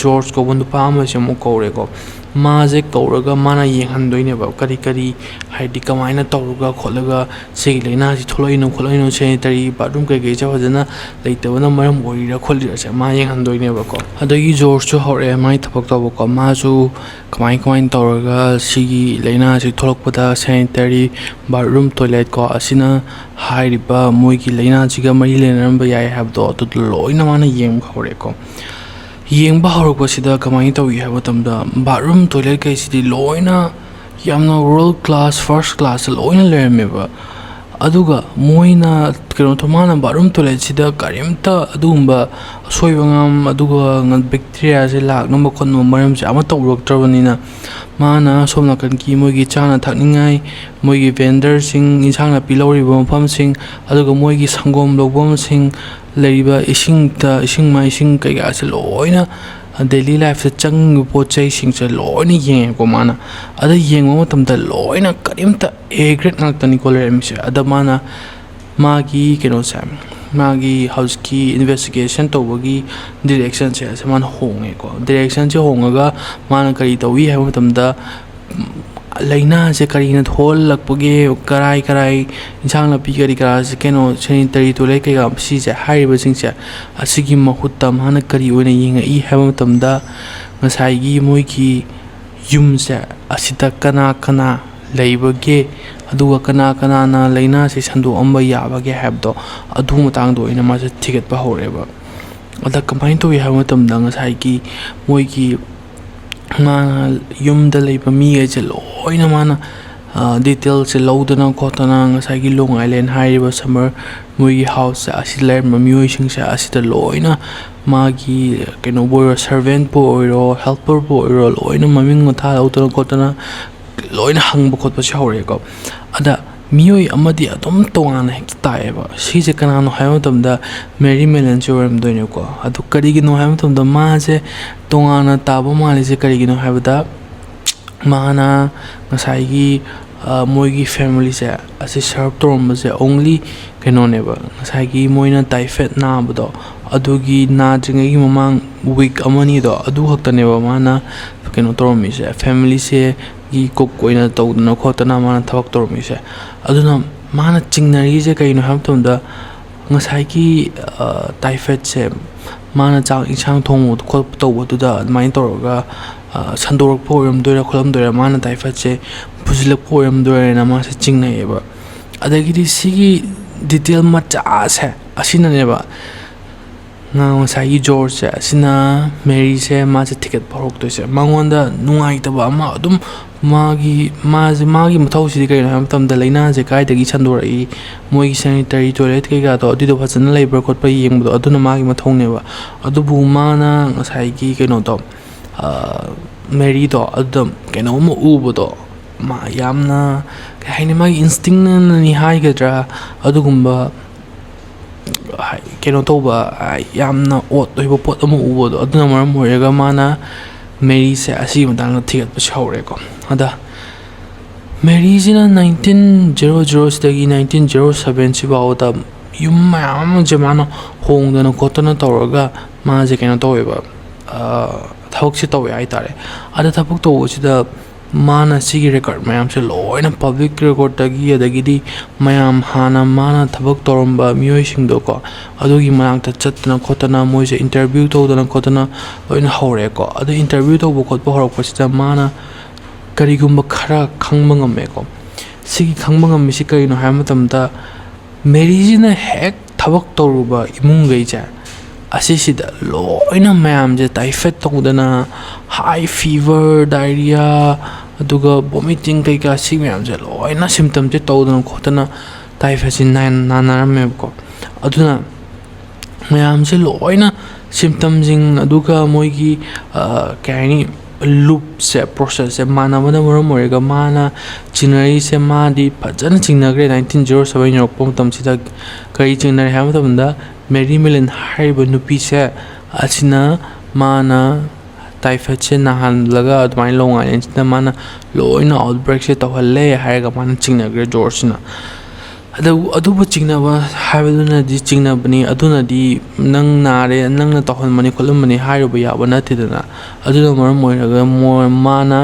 ꯖꯣꯔꯖ ꯀꯧꯕ ꯅꯨꯄꯥ ꯑꯃꯁꯦ ꯑꯃꯨꯛ ꯀꯧꯔꯦꯀꯣ ꯃꯥꯁꯦ ꯀꯧꯔꯒ ꯃꯥꯅ ꯌꯦꯡꯍꯟꯗꯣꯏꯅꯦꯕ ꯀꯔꯤ ꯍꯥꯏꯗꯤ ꯀꯃꯥꯏꯅ ꯇꯧꯔꯒ ꯈꯣꯠꯂꯒ ꯁꯤꯒꯤ ꯂꯥꯏꯅꯥꯁꯤ ꯊꯣꯛꯂꯛꯏꯅꯣ ꯁꯦꯅꯤꯇꯔꯤ ꯕꯥꯠꯔꯨꯝ ꯀꯩꯀꯩꯁꯦ ꯐꯖꯅ ꯂꯩꯇꯕꯅ ꯃꯔꯝ ꯑꯣꯏꯔꯤꯔꯥ ꯈꯣꯠꯂꯤꯔꯁꯦ ꯃꯥ ꯌꯦꯡꯍꯟꯗꯣꯏꯅꯦꯕꯀꯣ ꯑꯗꯒꯤ ꯖꯣꯔꯖꯁꯨ ꯍꯧꯔꯛꯑꯦ ꯃꯥꯒꯤ ꯊꯕꯛ ꯇꯧꯕꯀꯣ ꯃꯥꯁꯨ ꯀꯃꯥꯏꯅ ꯇꯧꯔꯒ ꯁꯤꯒꯤ ꯂꯥꯏꯅꯥꯁꯤ ꯊꯣꯛꯂꯛꯄꯗ ꯁꯦꯅꯤꯇꯔꯤ ꯕꯥꯠꯔꯨꯝ ꯇꯣꯏꯂꯦꯠ ꯀꯣ ꯑꯁꯤꯅ ꯍꯥꯏꯔꯤꯕ ꯃꯣꯏꯒꯤ ꯂꯥꯏꯅꯥꯁꯤꯒ ꯃꯔꯤ ꯂꯩꯅꯔꯝꯕ ꯌꯥꯏ ꯍꯥꯏꯕꯗꯣ ꯑꯗꯨꯗꯣ ꯂꯣꯏꯅ ꯃꯥꯅ ꯌꯦꯡꯕ ꯍꯧꯔꯛꯑꯦꯀꯣ ꯌꯦꯡꯕ ꯍꯧꯔꯛꯄꯁꯤꯗ ꯀꯃꯥꯏꯅ ꯇꯧꯏ ꯍꯥꯏꯕ ꯃꯇꯝꯗ ꯕꯥꯠꯔꯨꯝ ꯇꯣꯏꯂꯦꯠ ꯀꯩꯁꯤꯗꯤ ꯂꯣꯏꯅ ꯌꯥꯝꯅ ꯋꯥꯔꯜ ꯀ꯭ꯂꯥꯁ ꯐꯥꯔꯁ ꯀ꯭ꯂꯥꯁꯇ ꯂꯣꯏꯅ ꯂꯩꯔꯝꯃꯦꯕ ꯑꯗꯨꯒ ꯃꯣꯏꯅ ꯃꯥꯅ ꯕꯥꯠꯔꯨꯝ ꯇꯣꯏꯂꯦꯠꯁꯤꯗ ꯀꯔꯤꯝꯇ ꯑꯗꯨꯒꯨꯝꯕ ꯑꯁꯣꯏꯕ ꯑꯗꯨꯒ ꯕꯦꯛꯇꯦꯔꯤꯌꯥꯁꯦ ꯂꯥꯛꯅꯕ ꯈꯣꯠꯅꯕ ꯃꯔꯝꯁꯦ ꯑꯃꯠꯇ ꯎꯔꯛꯇ꯭ꯔꯕꯅꯤꯅ ꯃꯥꯅ ꯁꯣꯝ ꯅꯥꯀꯟꯒꯤ ꯃꯣꯏꯒꯤ ꯆꯥꯅ ꯊꯛꯅꯤꯡꯉꯥꯏ ꯃꯣꯏꯒꯤ ꯚꯦꯟꯗꯔꯁꯤꯡ ꯏꯟꯁꯥꯡ ꯅꯥꯄꯤ ꯂꯧꯔꯤꯕ ꯃꯐꯝꯁꯤꯡ ꯑꯗꯨꯒ ꯃꯣꯏꯒꯤ ꯁꯪꯒꯣꯝ ꯂꯧꯐꯝꯁꯤꯡ ꯂꯩꯔꯤꯕ ꯏꯁꯤꯡ ꯀꯩꯀꯥꯁꯦ ꯂꯣꯏꯅ ꯗꯦꯂꯤ ꯂꯥꯏꯐꯇ ꯆꯪꯉꯤꯕ ꯄꯣꯠ ꯆꯩꯁꯤꯡꯁꯦ ꯂꯣꯏꯅ ꯌꯦꯡꯉꯦꯀꯣ ꯃꯥꯅ ꯑꯗ ꯌꯦꯡꯕ ꯃꯇꯝꯗ ꯂꯣꯏꯅ ꯀꯔꯤꯝꯇ ꯑꯦ ꯒ꯭ꯔꯦꯗ ꯉꯥꯛꯇꯅꯤꯀꯣ ꯂꯩꯔꯝꯃꯤꯁꯦ ꯑꯗ ꯃꯥꯅ ꯃꯥꯒꯤ ꯀꯩꯅꯣꯁꯦ ꯃꯥꯒꯤ ꯍꯧꯖꯤꯛꯀꯤ ꯏꯟꯚꯦꯁꯇꯤꯒꯦꯁꯟ ꯇꯧꯕꯒꯤ ꯗꯤꯔꯦꯛꯁꯟꯁꯦ ꯃꯥꯅ ꯍꯣꯡꯉꯦꯀꯣ ꯗꯤꯔꯦꯛꯁꯟꯁꯦ ꯍꯣꯡꯉꯒ ꯃꯥꯅ ꯀꯔꯤ ꯇꯧꯏ ꯍꯥꯏꯕ ꯃꯇꯝꯗ ꯂꯥꯏꯅꯥꯁꯦ ꯀꯔꯤꯅ ꯊꯣꯛꯍꯜꯂꯛꯄꯒꯦ ꯀꯔꯥꯏ ꯏꯟꯁꯥꯡ ꯅꯥꯄꯤ ꯀꯔꯥꯁꯦ ꯁꯦꯅꯤꯇꯔꯤ ꯇꯣꯏꯂꯦꯠ ꯀꯩꯀꯥ ꯁꯤꯁꯦ ꯍꯥꯏꯔꯤꯕꯁꯤꯡꯁꯦ ꯑꯁꯤꯒꯤ ꯃꯍꯨꯠꯇ ꯃꯥꯅ ꯀꯔꯤ ꯑꯣꯏꯅ ꯌꯦꯡꯉꯛꯏ ꯍꯥꯏꯕ ꯃꯇꯝꯗ ꯉꯁꯥꯏꯒꯤ ꯃꯣꯏꯒꯤ ꯌꯨꯝꯁꯦ ꯑꯁꯤꯗꯀꯅꯥ ꯂꯩꯕꯒꯦ ꯑꯗꯨꯒ ꯀꯅꯥꯅ ꯂꯥꯏꯅꯥꯁꯦ ꯁꯟꯗꯣꯛꯑꯝꯕ ꯌꯥꯕꯒꯦ ꯍꯥꯏꯕꯗꯣ ꯑꯗꯨ ꯃꯇꯥꯡꯗ ꯑꯣꯏꯅ ꯃꯥꯁꯦ ꯊꯤꯒꯠꯄ ꯍꯧꯔꯛꯑꯦꯕ ꯑꯗ ꯀꯃꯥꯏꯅ ꯇꯧꯏ ꯍꯥꯏꯕ ꯃꯇꯝꯗ ꯉꯁꯥꯏꯒꯤ ꯃꯣꯏꯒꯤ ꯃꯥꯅ ꯌꯨꯝꯗ ꯂꯩꯕ ꯃꯤꯈꯩꯁꯦ ꯂꯣꯏꯅ ꯃꯥꯅ ꯗꯤꯇꯦꯜꯁꯦ ꯂꯧꯗꯅ ꯈꯣꯠꯇꯅ ꯉꯁꯥꯏꯒꯤ ꯂꯣꯡ ꯑꯥꯏꯂꯦꯟ ꯍꯥꯏꯔꯤꯕ ꯁꯝꯃꯔ ꯃꯣꯏꯒꯤ ꯍꯥꯎꯁꯁꯦ ꯑꯁꯤꯗ ꯂꯩꯔꯝꯕ ꯃꯤꯑꯣꯏꯁꯤꯡꯁꯦ ꯑꯁꯤꯗ ꯂꯣꯏꯅ ꯃꯥꯒꯤ ꯀꯩꯅꯣꯕꯨ ꯑꯣꯏꯔꯣ ꯁꯔꯚꯦꯟꯠꯄꯨ ꯑꯣꯏꯔꯣ ꯍꯦꯜꯄꯔꯕꯨ ꯑꯣꯏꯔꯣ ꯂꯣꯏꯅ ꯃꯃꯤꯡ ꯃꯊꯥ ꯂꯧꯗꯅ ꯈꯣꯠꯇꯅ ꯂꯣꯏꯅ ꯍꯪꯕ ꯈꯣꯠꯄꯁꯦ ꯍꯧꯔꯛꯑꯦꯀꯣ ꯑꯗ ꯃꯤꯑꯣꯏ ꯑꯃꯗꯤ ꯑꯗꯨꯝ ꯇꯣꯉꯥꯟꯅ ꯍꯦꯛꯇ ꯇꯥꯛꯑꯦꯕ ꯁꯤꯁꯦ ꯀꯅꯥꯅꯣ ꯍꯥꯏꯕ ꯃꯇꯝꯗ ꯃꯦꯔꯤ ꯃꯦꯂꯟꯁꯦ ꯑꯣꯏꯔꯝꯗꯣꯏꯅꯦꯀꯣ ꯑꯗꯨ ꯀꯔꯤꯒꯤꯅꯣ ꯍꯥꯏꯕ ꯃꯇꯝꯗ ꯃꯥꯁꯦ ꯇꯣꯉꯥꯟꯅ ꯇꯥꯕ ꯃꯥꯜꯂꯤꯁꯦ ꯀꯔꯤꯒꯤꯅꯣ ꯍꯥꯏꯕꯗ ꯃꯥꯅ ꯉꯁꯥꯏꯒꯤ ꯃꯣꯏꯒꯤ ꯐꯦꯃꯤꯂꯤꯁꯦ ꯑꯁꯤ ꯁꯔꯞ ꯇꯧꯔꯝꯕꯁꯦ ꯑꯣꯡꯂꯤ ꯀꯩꯅꯣꯅꯦꯕ ꯉꯁꯥꯏꯒꯤ ꯃꯣꯏꯅ ꯇꯥꯏꯐꯦꯠ ꯅꯥꯕꯗꯣ ꯑꯗꯨꯒꯤ ꯅꯥꯗ꯭ꯔꯤꯉꯩꯒꯤ ꯃꯃꯥꯡ ꯋꯤꯛ ꯑꯃꯅꯤꯗꯣ ꯑꯗꯨ ꯈꯛꯇꯅꯦꯕ ꯃꯥꯅ ꯀꯩꯅꯣ ꯇꯧꯔꯝꯃꯤꯁꯦ ꯐꯦꯃꯤꯂꯤꯁꯦ ꯒꯤ ꯀꯨꯛ ꯑꯣꯏꯅ ꯇꯧꯗꯅ ꯈꯣꯠꯇꯅ ꯃꯥꯅ ꯊꯕꯛ ꯇꯧꯔꯝꯃꯤꯁꯦ ꯑꯗꯨꯅ ꯃꯥꯅ ꯆꯤꯡꯅꯔꯤꯁꯦ ꯀꯩꯅꯣ ꯍꯥꯏꯕ ꯃꯇꯝꯗ ꯉꯁꯥꯏꯒꯤ ꯇꯥꯏꯐꯦꯠꯁꯦ ꯃꯥꯅ ꯆꯥꯛ ꯏꯟꯁꯥꯡ ꯊꯣꯡꯕ ꯈꯣꯠꯄ ꯇꯧꯕꯗꯨꯗ ꯑꯗꯨꯃꯥꯏꯅ ꯇꯧꯔꯒ ꯁꯟꯗꯣꯔꯛꯄ ꯑꯣꯏꯔꯝꯗꯣꯏꯔꯥ ꯈꯣꯠꯂꯝꯗꯣꯏꯔꯥ ꯃꯥꯅ ꯇꯥꯏꯐꯦꯠꯁꯦ ꯄꯨꯁꯤꯜꯂꯛꯄ ꯑꯣꯏꯔꯝꯗꯣꯏꯔꯥꯅ ꯃꯥꯁꯦ ꯆꯤꯡꯅꯩꯌꯦꯕ ꯑꯗꯒꯤꯗꯤ ꯁꯤꯒꯤ ꯗꯤꯇꯦꯜ ꯃꯆꯥꯁꯦ ꯑꯁꯤꯅꯅꯦꯕ ꯉꯁꯥꯏꯒꯤ ꯖꯣꯔꯖꯁꯦ ꯑꯁꯤꯅ ꯃꯦꯔꯤꯁꯦ ꯃꯥꯁꯦ ꯊꯤꯒꯠꯄ ꯍꯧꯔꯛꯇꯣꯏꯁꯦ ꯃꯉꯣꯟꯗ ꯅꯨꯡꯉꯥꯏꯇꯕ ꯑꯃ ꯑꯗꯨꯝ ꯃꯥꯒꯤ ꯃꯊꯧꯁꯤꯗꯤ ꯀꯩꯅꯣ ꯍꯥꯏꯕ ꯃꯇꯝꯗ ꯂꯥꯏꯅꯥꯁꯦ ꯀꯥꯏꯗꯒꯤ ꯁꯟꯗꯣꯔꯛꯏ ꯃꯣꯏꯒꯤ ꯁꯦꯅꯤꯇꯔꯤ ꯇꯣꯏꯂꯦꯠ ꯀꯩꯀꯥꯗꯣ ꯑꯗꯨꯗꯣ ꯐꯖꯅ ꯂꯩꯕ꯭ꯔꯥ ꯈꯣꯠꯄ ꯌꯦꯡꯕꯗꯣ ꯑꯗꯨꯅ ꯃꯥꯒꯤ ꯃꯊꯧꯅꯦꯕ ꯑꯗꯨꯕꯨ ꯃꯥꯅ ꯉꯁꯥꯏꯒꯤ ꯀꯩꯅꯣꯗꯣ ꯃꯦꯔꯤꯗꯣ ꯑꯗꯨꯗ ꯀꯩꯅꯣꯝꯃ ꯎꯕꯗꯣ ꯌꯥꯝꯅ ꯀꯩ ꯍꯥꯏꯅꯤ ꯃꯥꯒꯤ ꯏꯟꯁꯇꯤꯡꯅꯅꯤ ꯍꯥꯏꯒꯗ꯭ꯔꯥ ꯑꯗꯨꯒꯨꯝꯕ ꯀꯩꯅꯣ ꯇꯧꯕ ꯌꯥꯝꯅ ꯑꯣꯠ ꯑꯣꯏꯕ ꯄꯣꯠ ꯑꯃ ꯎꯕꯗꯣ ꯑꯗꯨꯅ ꯃꯔꯝ ꯑꯣꯏꯔꯒ ꯃꯥꯅ ꯃꯦꯔꯤꯁꯦ ꯑꯁꯤꯒꯤ ꯃꯇꯥꯡꯗ ꯊꯤꯒꯠꯄꯁꯦ ꯍꯧꯔꯦꯀꯣ ꯑꯗ ꯃꯦꯔꯤꯁꯤꯅ 1900 1907 ꯁꯤꯐꯥꯎꯗ ꯌꯨꯝ ꯃꯌꯥꯝ ꯑꯃꯁꯦ ꯃꯥꯅ ꯍꯣꯡꯗꯅ ꯈꯣꯠꯇꯅ ꯇꯧꯔꯒ ꯃꯥꯁꯦ ꯀꯩꯅꯣ ꯇꯧꯋꯦꯕ ꯊꯕꯛꯁꯦ ꯇꯧꯋꯦ ꯍꯥꯏꯇꯥꯔꯦ ꯑꯗ ꯊꯕꯛ ꯇꯧꯕꯁꯤꯗ ꯃꯥꯅ ꯁꯤꯒꯤ ꯔꯦꯀꯣꯔꯠ ꯃꯌꯥꯝꯁꯦ ꯂꯣꯏꯅ ꯄꯕ꯭ꯂꯤꯛ ꯔꯦꯀꯣꯔꯠꯇꯒꯤ ꯑꯗꯒꯤꯗꯤ ꯃꯌꯥꯝ ꯍꯥꯟꯅ ꯃꯥꯅ ꯊꯕꯛ ꯇꯧꯔꯝꯕ ꯃꯤꯑꯣꯏꯁꯤꯡꯗꯣꯀꯣ ꯑꯗꯨꯒꯤ ꯃꯅꯥꯛꯇ ꯆꯠꯇꯅ ꯈꯣꯠꯇꯅ ꯃꯣꯏꯁꯦ ꯏꯟꯇꯔꯚ꯭ꯌꯨ ꯇꯧꯗꯅ ꯈꯣꯠꯇꯅ ꯂꯣꯏꯅ ꯍꯧꯔꯛꯑꯦꯀꯣ ꯑꯗꯨ ꯏꯟꯇꯔꯚ꯭ꯌꯨ ꯇꯧꯕ ꯈꯣꯠꯄ ꯍꯧꯔꯛꯄꯁꯤꯗ ꯃꯥꯅ ꯀꯔꯤꯒꯨꯝꯕ ꯈꯔ ꯈꯪꯕ ꯉꯝꯃꯦꯀꯣ ꯁꯤꯒꯤ ꯈꯪꯕ ꯉꯝꯃꯤꯁꯤ ꯀꯔꯤꯅꯣ ꯍꯥꯏꯕ ꯃꯇꯝꯗ ꯃꯦꯔꯤꯁꯤꯅ ꯍꯦꯛ ꯊꯕꯛ ꯇꯧꯔꯨꯕ ꯏꯃꯨꯡꯈꯩꯁꯦ ꯑꯁꯤꯁꯤꯗ ꯂꯣꯏꯅ ꯃꯌꯥꯝꯁꯦ ꯇꯥꯏꯐꯦꯠ ꯇꯧꯗꯅ ꯍꯥꯏ ꯐꯤꯚꯔ ꯗꯥꯏꯔꯤꯌꯥ ꯑꯗꯨꯒ ꯚꯣꯃꯤꯇꯤꯡ ꯀꯩꯀꯥ ꯁꯤ ꯃꯌꯥꯝꯁꯦ ꯂꯣꯏꯅ ꯁꯤꯝꯇꯝꯁꯦ ꯇꯧꯗꯅ ꯈꯣꯠꯇꯅ ꯇꯥꯏꯐꯦꯠꯁꯦ ꯅꯥꯅꯔꯝꯃꯦꯕꯀꯣ ꯑꯗꯨꯅ ꯃꯌꯥꯝꯁꯦ ꯂꯣꯏꯅ ꯁꯤꯝꯇꯝꯁꯤꯡ ꯑꯗꯨꯒ ꯃꯣꯏꯒꯤ ꯀꯩ ꯍꯥꯏꯅꯤ ꯂꯨꯞꯁꯦ ꯄ꯭ꯔꯣꯁꯦꯁꯁꯦ ꯃꯥꯟꯅꯕꯅ ꯃꯔꯝ ꯑꯣꯏꯔꯒ ꯃꯥꯅ ꯆꯤꯡꯅꯔꯤꯁꯦ ꯃꯥꯗꯤ ꯐꯖꯅ ꯆꯤꯡꯅꯈ꯭ꯔꯦ 1907 ꯌꯧꯔꯛꯄ ꯃꯇꯝꯁꯤꯗ ꯀꯔꯤ ꯆꯤꯡꯅꯔꯦ ꯍꯥꯏꯕ ꯃꯇꯝꯗ ꯃꯦꯔꯤ ꯃꯦꯂꯟ ꯍꯥꯏꯔꯤꯕ ꯅꯨꯄꯤꯁꯦ ꯑꯁꯤꯅ ꯃꯥꯅ ꯇꯥꯏꯐꯦꯠꯁꯦ ꯅꯥꯍꯜꯂꯒ ꯑꯗꯨꯃꯥꯏꯅ ꯂꯣꯡ ꯑꯥꯏꯂꯦꯟꯁꯤꯗ ꯃꯥꯅ ꯂꯣꯏꯅ ꯑꯥꯎꯠꯕ꯭ꯔꯦꯛꯁꯦ ꯇꯧꯍꯜꯂꯦ ꯍꯥꯏꯔꯒ ꯃꯥꯅ ꯆꯤꯡꯅꯈ꯭ꯔꯦ ꯖꯣꯔꯖꯁꯤꯅ ꯑꯗꯨꯕꯨ ꯆꯤꯡꯅꯕ ꯍꯥꯏꯕꯗꯨꯅꯗꯤ ꯆꯤꯡꯅꯕꯅꯤ ꯑꯗꯨꯅꯗꯤ ꯅꯪ ꯅꯥꯔꯦ ꯅꯪꯅ ꯇꯧꯍꯟꯕꯅꯤ ꯈꯣꯠꯍꯟꯕꯅꯤ ꯍꯥꯏꯔꯨꯕ ꯌꯥꯕ ꯅꯠꯇꯦꯗꯅ ꯑꯗꯨꯅ ꯃꯔꯝ ꯑꯣꯏꯔꯒ ꯃꯥꯅ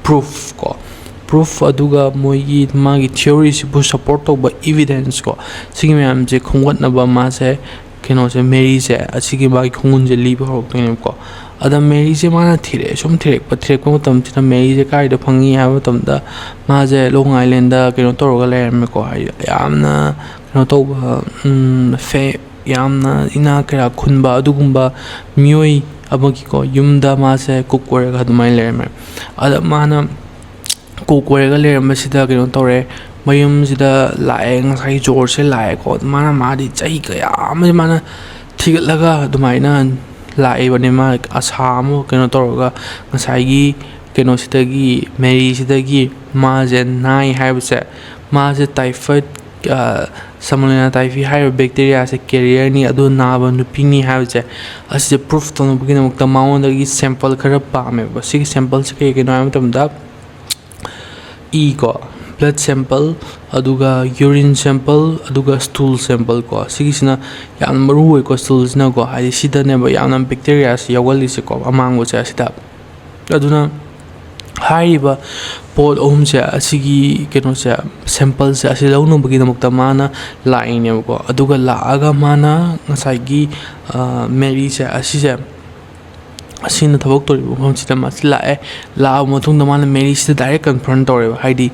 ꯄ꯭ꯔꯨꯐ ꯑꯗꯨꯒ ꯃꯥꯒꯤ ꯊꯤꯑꯣꯔꯤꯁꯤꯕꯨ ꯁꯞꯄꯣꯔꯠ ꯇꯧꯕ ꯏꯚꯤꯗꯦꯟꯁ ꯀꯣ ꯁꯤꯒꯤ ꯃꯌꯥꯝꯁꯦ ꯈꯣꯝꯒꯠꯅꯕ ꯃꯥꯁꯦ ꯀꯩꯅꯣꯁꯦ ꯃꯦꯔꯤꯁꯦ ꯑꯁꯤꯒꯤ ꯃꯥꯒꯤ ꯈꯣꯡꯒꯨꯟꯁꯦ ꯂꯤꯕ ꯍꯧꯔꯛꯇꯣꯏꯅꯦꯕꯀꯣ ꯑꯗ ꯃꯦꯔꯤꯁꯦ ꯃꯥꯅ ꯊꯤꯔꯛꯄ ꯃꯇꯝꯁꯤꯗ ꯃꯦꯔꯤꯁꯦ ꯀꯥꯏꯗ ꯐꯪꯉꯤ ꯍꯥꯏꯕ ꯃꯇꯝꯗ ꯃꯥꯁꯦ ꯂꯣꯡ ꯑꯥꯏꯂꯦꯟꯗ ꯀꯩꯅꯣ ꯇꯧꯔꯒ ꯂꯩꯔꯝꯃꯦꯀꯣ ꯍꯥꯏꯗꯤ ꯌꯥꯝꯅ ꯀꯩꯅꯣ ꯇꯧꯕ ꯌꯥꯝꯅ ꯏꯅꯥꯛ ꯀꯩꯔꯥꯛ ꯈꯨꯟꯕ ꯑꯗꯨꯒꯨꯝꯕ ꯃꯤꯑꯣꯏ ꯑꯃꯒꯤꯀꯣ ꯌꯨꯝꯗ ꯃꯥꯁꯦ ꯀꯨꯛ ꯑꯣꯏꯔꯒ ꯑꯗꯨꯃꯥꯏꯅ ꯂꯩꯔꯝꯃꯦ ꯑꯗ ꯃꯥꯅ ꯀꯨꯛ ꯑꯣꯏꯔꯒ ꯂꯩꯔꯝꯕꯁꯤda ꯀꯩꯅꯣ ꯇꯧꯔꯦ ꯃꯌꯨꯝꯁꯤꯗ ꯂꯥꯛꯑꯦ ꯉꯁꯥꯏ ꯖꯣꯔꯖꯁꯦ ꯂꯥꯛꯑꯦꯀꯣ ꯃꯥꯗꯤ ꯆꯍꯤ ꯀꯌా ꯑꯃ ꯃꯥꯅ ꯊꯤꯒꯠꯂꯒ ꯑꯗꯨꯃꯥꯏꯅ ꯂꯥꯛꯏꯕꯅꯦ ꯃꯥ ꯑꯁꯥ ꯑꯃ ꯀꯩꯅꯣ ꯇꯧꯔꯒ ꯉꯁꯥꯏꯒꯤ ꯀꯩꯅꯣꯁꯤꯗꯒꯤ ꯃꯦꯔꯤꯁꯤꯗꯒꯤ ꯃꯥꯁꯦ ꯅꯥꯏ ꯍꯥꯏꯕꯁꯦ ꯃꯥꯁꯦ ꯇꯥꯏꯐꯣꯏꯗ ꯁꯃꯣꯂꯦꯅꯥ ꯇꯥꯏꯐꯤ ꯍꯥꯏꯔꯤꯕ ꯕꯦꯛꯇꯦꯔꯤꯌꯥꯁꯦ ꯀꯦꯔꯤꯌꯔꯅꯤ ꯑꯗꯨ ꯅꯥꯕ ꯅꯨꯄꯤꯅꯤ ꯍꯥꯏꯕꯁꯦ ꯑꯁꯤꯁꯦ ꯄ꯭ꯔꯨꯐ ꯇꯧꯅꯕꯒꯤꯗꯃꯛꯇ ꯃꯉꯣꯟꯗꯒꯤ ꯁꯦꯝꯄꯜ ꯈꯔ ꯄꯥꯝꯃꯦꯕ ꯁꯤꯒꯤ ꯁꯦꯝꯄꯜꯁꯦ ꯀꯩꯒꯤꯅꯣ ꯍꯥꯏꯕ ꯃꯇꯝꯗ ꯀꯣ ꯕ꯭ꯂꯗ ꯁꯦꯝꯄꯜ ꯑꯗꯨꯒ ꯌꯨꯔꯤꯟ ꯁꯦꯝꯄꯜ ꯑꯗꯨꯒ ꯁ꯭ꯇꯨꯜ ꯁꯦꯝꯄꯜ ꯀꯣ ꯁꯤꯒꯤꯁꯤꯅ ꯌꯥꯝꯅ ꯃꯔꯨ ꯑꯣꯏꯀꯣ ꯁ꯭ꯇꯨꯜꯁꯤꯅꯀꯣ ꯍꯥꯏꯗꯤ ꯁꯤꯗꯅꯦꯕ ꯌꯥꯝꯅ ꯕꯦꯛꯇꯦꯔꯤꯌꯥꯁꯤ ꯌꯥꯎꯒꯜꯂꯤꯁꯦꯀꯣ ꯑꯃꯥꯡꯕꯁꯦ ꯑꯁꯤꯗ ꯑꯗꯨꯅ ꯍꯥꯏꯔꯤꯕ ꯄꯣꯠ ꯑꯍꯨꯝꯁꯦ ꯑꯁꯤꯒꯤ ꯀꯩꯅꯣꯁꯦ ꯁꯦꯝꯄꯜꯁꯦ ꯑꯁꯤ ꯂꯧꯅꯕꯒꯤꯗꯃꯛꯇ ꯃꯥꯅ ꯂꯥꯛꯏꯅꯦꯕꯀꯣ ꯑꯗꯨꯒ ꯂꯥꯛꯑꯒ ꯃꯥꯅ ꯉꯁꯥꯏꯒꯤ ꯃꯦꯔꯤꯁꯦ ꯑꯁꯤꯅ ꯊꯕꯛ ꯇꯧꯔꯤꯕ ꯃꯐꯝꯁꯤꯗ ꯃꯥꯁꯤ ꯂꯥꯛꯑꯕ ꯃꯇꯨꯡꯗ ꯃꯥꯅ ꯃꯦꯔꯤꯁꯤꯗ ꯗꯥꯏꯔꯦꯛ ꯀꯟꯐꯔꯟ ꯇꯧꯔꯦꯕ ꯍꯥꯏꯗꯤ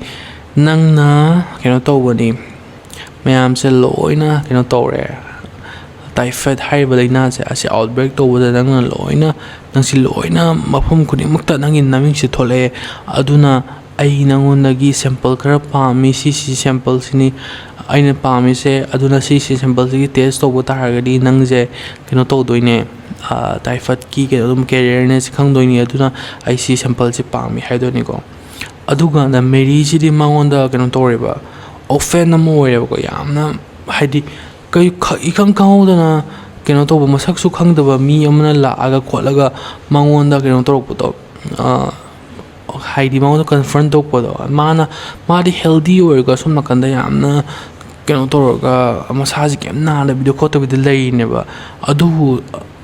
ꯅꯪꯅ ꯀꯩꯅꯣ ꯇꯧꯕꯅꯤ ꯃꯌꯥꯝꯁꯦ ꯂꯣꯏꯅ ꯀꯩꯅꯣ ꯇꯧꯔꯦ ꯇꯥꯏꯐꯣꯏꯗ ꯍꯥꯏꯔꯤꯕ ꯂꯥꯏꯅꯥꯁꯦ ꯑꯁꯤ ꯑꯥꯎꯠꯕ꯭ꯔꯦꯛ ꯇꯧꯕꯗ ꯅꯪꯁꯤ ꯂꯣꯏꯅ ꯃꯐꯝ ꯈꯨꯗꯤꯡꯃꯛꯇ ꯅꯪꯒꯤ ꯅꯃꯤꯡꯁꯦ ꯊꯣꯛꯂꯛꯑꯦ ꯑꯗꯨꯅ ꯑꯩ ꯅꯪꯉꯣꯟꯗꯒꯤ ꯁꯦꯝꯄꯜ ꯈꯔ ꯄꯥꯝꯃꯤ, ꯁꯤꯁꯤ ꯁꯦꯝꯄꯜꯁꯤꯅꯤ ꯑꯩꯅ ꯄꯥꯝꯃꯤꯁꯦ, ꯑꯗꯨꯅ ꯁꯤꯁꯤ ꯁꯦꯝꯄꯜꯁꯤꯒꯤ ꯇꯦꯁ ꯇꯧꯕ ꯇꯥꯔꯒꯗꯤ ꯅꯪꯁꯦ ꯀꯩꯅꯣ ꯇꯧꯗꯣꯏꯅꯦ, ꯇꯥꯏꯐꯠꯀꯤ ꯀꯩꯅꯣ ꯑꯗꯨꯝ ꯀꯦꯔꯤꯌꯔꯅꯦꯁꯤ ꯈꯪꯗꯣꯏꯅꯤ, ꯑꯗꯨꯅ ꯑꯩ ꯁꯤ ꯁꯦꯝꯄꯜꯁꯤ ꯄꯥꯝꯃꯤ ꯍꯥꯏꯗꯣꯏꯅꯤꯀꯣ. ꯑꯗꯨꯀꯥꯟꯗ ꯃꯦꯔꯤꯁꯤꯗꯤ ꯃꯉꯣꯟꯗ ꯀꯩꯅꯣ ꯇꯧꯔꯦꯕ, ꯑꯣꯐꯦꯟ ꯑꯃ ꯑꯣꯏꯔꯦꯕꯀꯣ, ꯌꯥꯝꯅ ꯍꯥꯏꯗꯤ ꯏꯈꯪ ꯈꯪꯍꯧꯗꯅ ꯀꯩꯅꯣ ꯇꯧꯕ, ꯃꯁꯛꯁꯨ ꯈꯪꯗꯕ ꯃꯤ ꯑꯃꯅ ꯂꯥꯛꯑꯒ ꯈꯣꯠꯂꯒ ꯃꯉꯣꯟꯗ ꯀꯩꯅꯣ ꯇꯧꯔꯛꯄꯗꯣ, ꯍꯥꯏꯗꯤ ꯃꯉꯣꯟꯗ ꯀꯟꯐ꯭ꯔꯟ ꯇꯧꯔꯛꯄꯗꯣ, ꯃꯥꯗꯤ ꯍꯦꯜꯗꯤ ꯑꯣꯏꯔꯒ ꯁꯣꯝ ꯅꯥꯀꯟꯗ ꯌꯥꯝꯅ ꯀꯩꯅꯣ ꯇꯧꯔꯒ ꯃꯁꯥꯁꯤ ꯀꯩꯝ ꯅꯥꯗꯕꯤꯗ ꯈꯣꯠꯇꯕꯤꯗ ꯂꯩꯔꯤꯅꯦꯕ. ꯑꯗꯨꯕꯨ